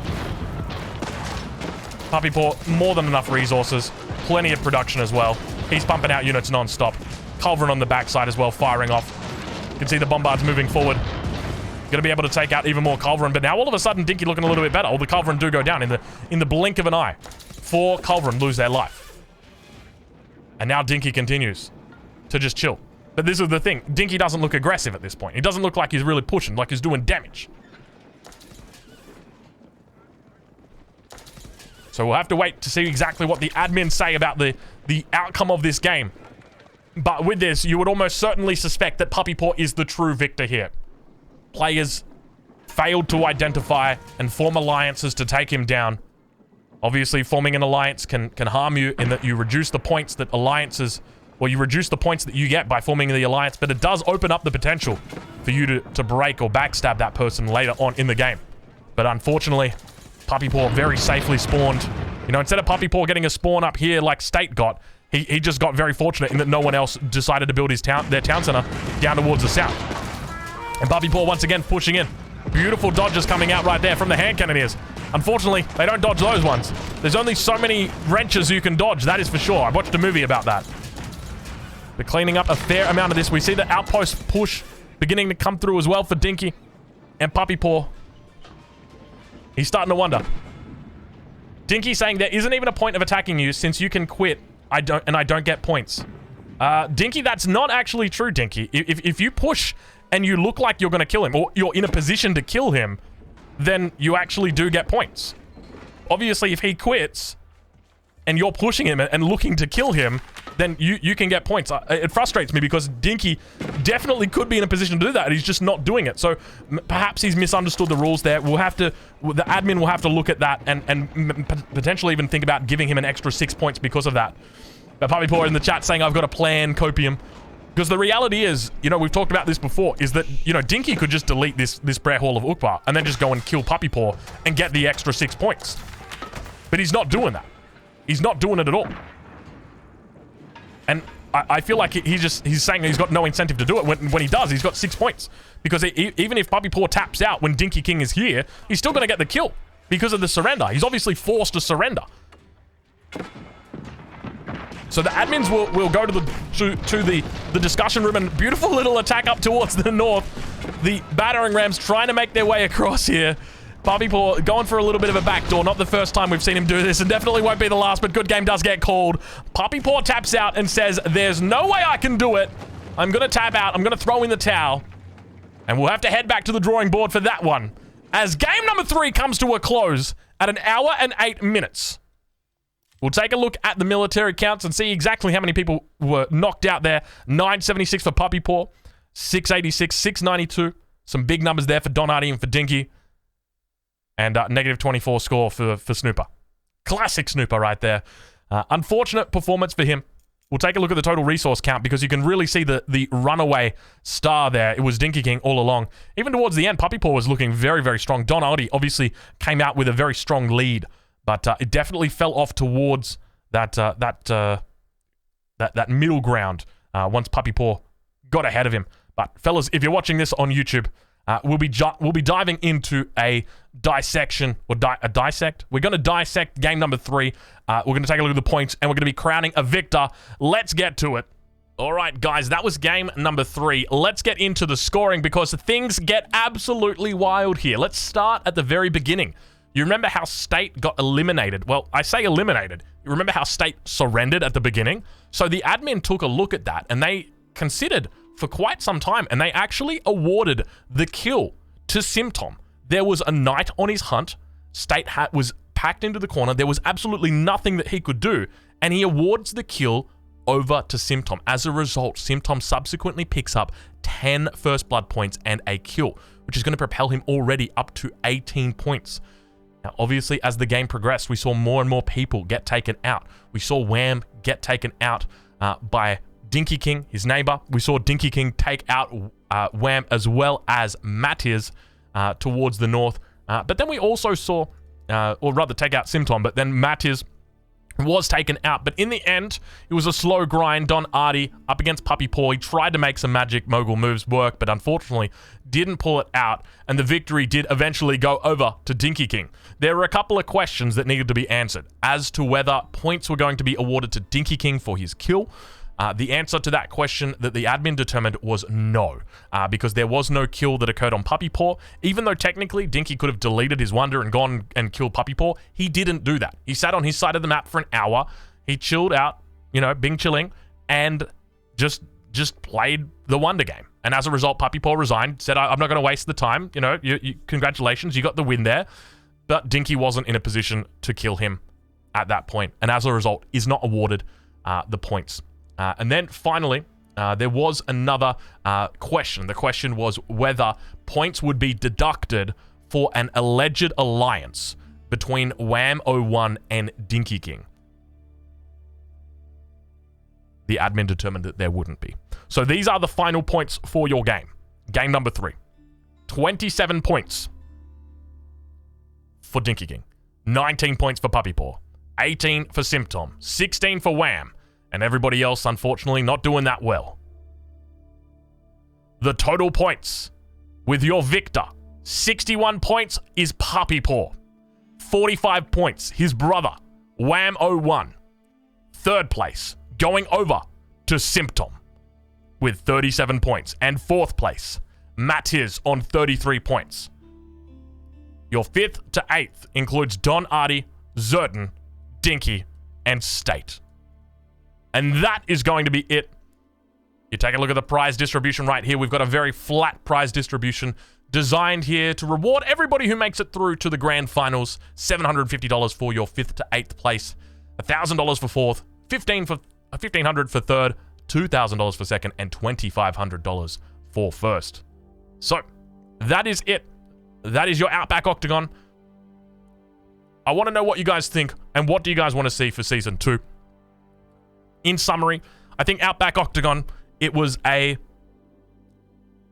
Puppy Paw, more than enough resources. Plenty of production as well. He's pumping out units non-stop. Culverin on the backside as well, firing off. You can see the Bombards moving forward. Going to be able to take out even more Culverin. But now all of a sudden, Dinky looking a little bit better. All the Culverin do go down in the blink of an eye. 4 Culverin lose their life. And now Dinky continues to just chill. But this is the thing. Dinky doesn't look aggressive at this point. He doesn't look like he's really pushing, like he's doing damage. So we'll have to wait to see exactly what the admins say about the outcome of this game. But with this, you would almost certainly suspect that Puppy Paw is the true victor here. Players failed to identify and form alliances to take him down. Obviously, forming an alliance can harm you in that you reduce the points that alliances... Well, you reduce the points that you get by forming the alliance, but it does open up the potential for you to break or backstab that person later on in the game. But unfortunately, Puppy Paw very safely spawned. You know, instead of Puppy Paw getting a spawn up here like State got, he just got very fortunate in that no one else decided to build their town center down towards the south. And Puppy Paw once again pushing in. Beautiful dodges coming out right there from the hand cannoneers. Unfortunately, they don't dodge those ones. There's only so many wrenches you can dodge, that is for sure. I watched a movie about that. They're cleaning up a fair amount of this. We see the outpost push beginning to come through as well for Dinky. And Puppy Paw, he's starting to wonder. Dinky saying there isn't even a point of attacking you since you can quit. I don't get points. Dinky, that's not actually true, Dinky. If you push and you look like you're going to kill him, or you're in a position to kill him, then you actually do get points. Obviously, if he quits and you're pushing him and looking to kill him, then you can get points. It frustrates me because Dinky definitely could be in a position to do that, and he's just not doing it. So perhaps he's misunderstood the rules there. The admin will have to look at that and potentially even think about giving him an extra 6 points because of that. But Puppy Paw in the chat saying, I've got a plan, Copium. Because the reality is, you know, we've talked about this before, is that, you know, Dinky could just delete this prayer hall of Uqbar and then just go and kill Puppy Paw and get the extra 6 points. But he's not doing that. He's not doing it at all. And I feel like he's saying he's got no incentive to do it. When he does, he's got 6 points. Because even if Puppy Paw taps out when Dinky King is here, he's still going to get the kill because of the surrender. He's obviously forced to surrender. So the admins will go to the discussion room, and beautiful little attack up towards the north. The battering rams trying to make their way across here. Puppy Paw going for a little bit of a backdoor. Not the first time we've seen him do this, and definitely won't be the last, but good game does get called. Puppy Paw taps out and says, there's no way I can do it. I'm going to tap out. I'm going to throw in the towel. And we'll have to head back to the drawing board for that one. As game number 3 comes to a close at 1 hour and 8 minutes. We'll take a look at the military counts and see exactly how many people were knocked out there. 976 for Puppy Paw, 686, 692. Some big numbers there for Don Ary and for Dinky. And negative 24 score for Snooper. Classic Snooper right there. Unfortunate performance for him. We'll take a look at the total resource count because you can really see the runaway star there. It was Dinky King all along. Even towards the end, Puppy Paw was looking very, very strong. Don Ary obviously came out with a very strong lead. But it definitely fell off towards that middle ground once Puppy Paw got ahead of him. But fellas, if you're watching this on YouTube, we'll be diving into a dissection or a dissect. We're going to dissect game number 3. We're going to take a look at the points, and we're going to be crowning a victor. Let's get to it. All right, guys, that was game number 3. Let's get into the scoring because things get absolutely wild here. Let's start at the very beginning. You remember how State got eliminated? Well, I say eliminated. You remember how State surrendered at the beginning? So the admin took a look at that, and they considered for quite some time, and they actually awarded the kill to Symptom. There was a knight on his hunt. State was packed into the corner. There was absolutely nothing that he could do, and he awards the kill over to Symptom. As a result, Symptom subsequently picks up 10 first blood points and a kill, which is going to propel him already up to 18 points. Now, obviously, as the game progressed, we saw more and more people get taken out. We saw Wham get taken out by Dinky King, his neighbor. We saw Dinky King take out Wham as well as Mattias towards the north. But then we also saw, or rather take out Symptom, but then Mattias was taken out. But in the end, it was a slow grind. Don Ary up against Puppy Paw. He tried to make some magic mogul moves work, but unfortunately didn't pull it out. And the victory did eventually go over to Dinky King. There were a couple of questions that needed to be answered as to whether points were going to be awarded to Dinky King for his kill. The answer to that question that the admin determined was no, because there was no kill that occurred on Puppy Paw. Even though technically Dinky could have deleted his wonder and gone and killed Puppy Paw, he didn't do that. He sat on his side of the map for an hour. He chilled out, you know, Bing chilling, and just played the wonder game. And as a result, Puppy Paw resigned, said, I'm not going to waste the time. You know, congratulations, you got the win there. But Dinky wasn't in a position to kill him at that point, and as a result, is not awarded the points. And then finally, there was another question. The question was whether points would be deducted for an alleged alliance between Wham01 and Dinky King. The admin determined that there wouldn't be. So these are the final points for your game. Game number 3. 27 points for Dinky King. 19 points for Puppy Paw. 18 for Symptom. 16 for Wham. And everybody else, unfortunately, not doing that well. The total points with your victor, 61 points, is Puppy Paw. 45 points, his brother, Wham01. Third place, going over to Symptom with 37 points. And fourth place, Mattias on 33 points. Your 5th to 8th includes Don Ary, Zerton, Dinky, and State. And that is going to be it. You take a look at the prize distribution right here. We've got a very flat prize distribution designed here to reward everybody who makes it through to the grand finals. $750 for your 5th to 8th place, $1,000 for 4th, $1,500 for 3rd, $2,000 for 2nd, and $2,500 for 1st. So, that is it. That is your Outback Octagon. I want to know what you guys think, and what do you guys want to see for Season 2? In summary, I think Outback Octagon, it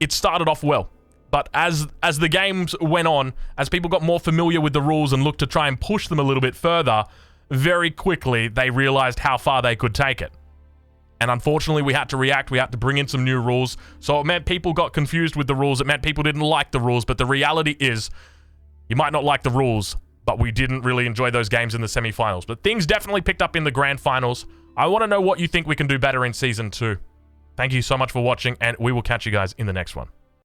started off well. But as the games went on, as people got more familiar with the rules and looked to try and push them a little bit further, very quickly they realized how far they could take it. And unfortunately, we had to react. We had to bring in some new rules. So it meant people got confused with the rules. It meant people didn't like the rules. But the reality is, you might not like the rules, but we didn't really enjoy those games in the semifinals. But things definitely picked up in the grand finals. I want to know what you think we can do better in Season 2. Thank you so much for watching, and we will catch you guys in the next one.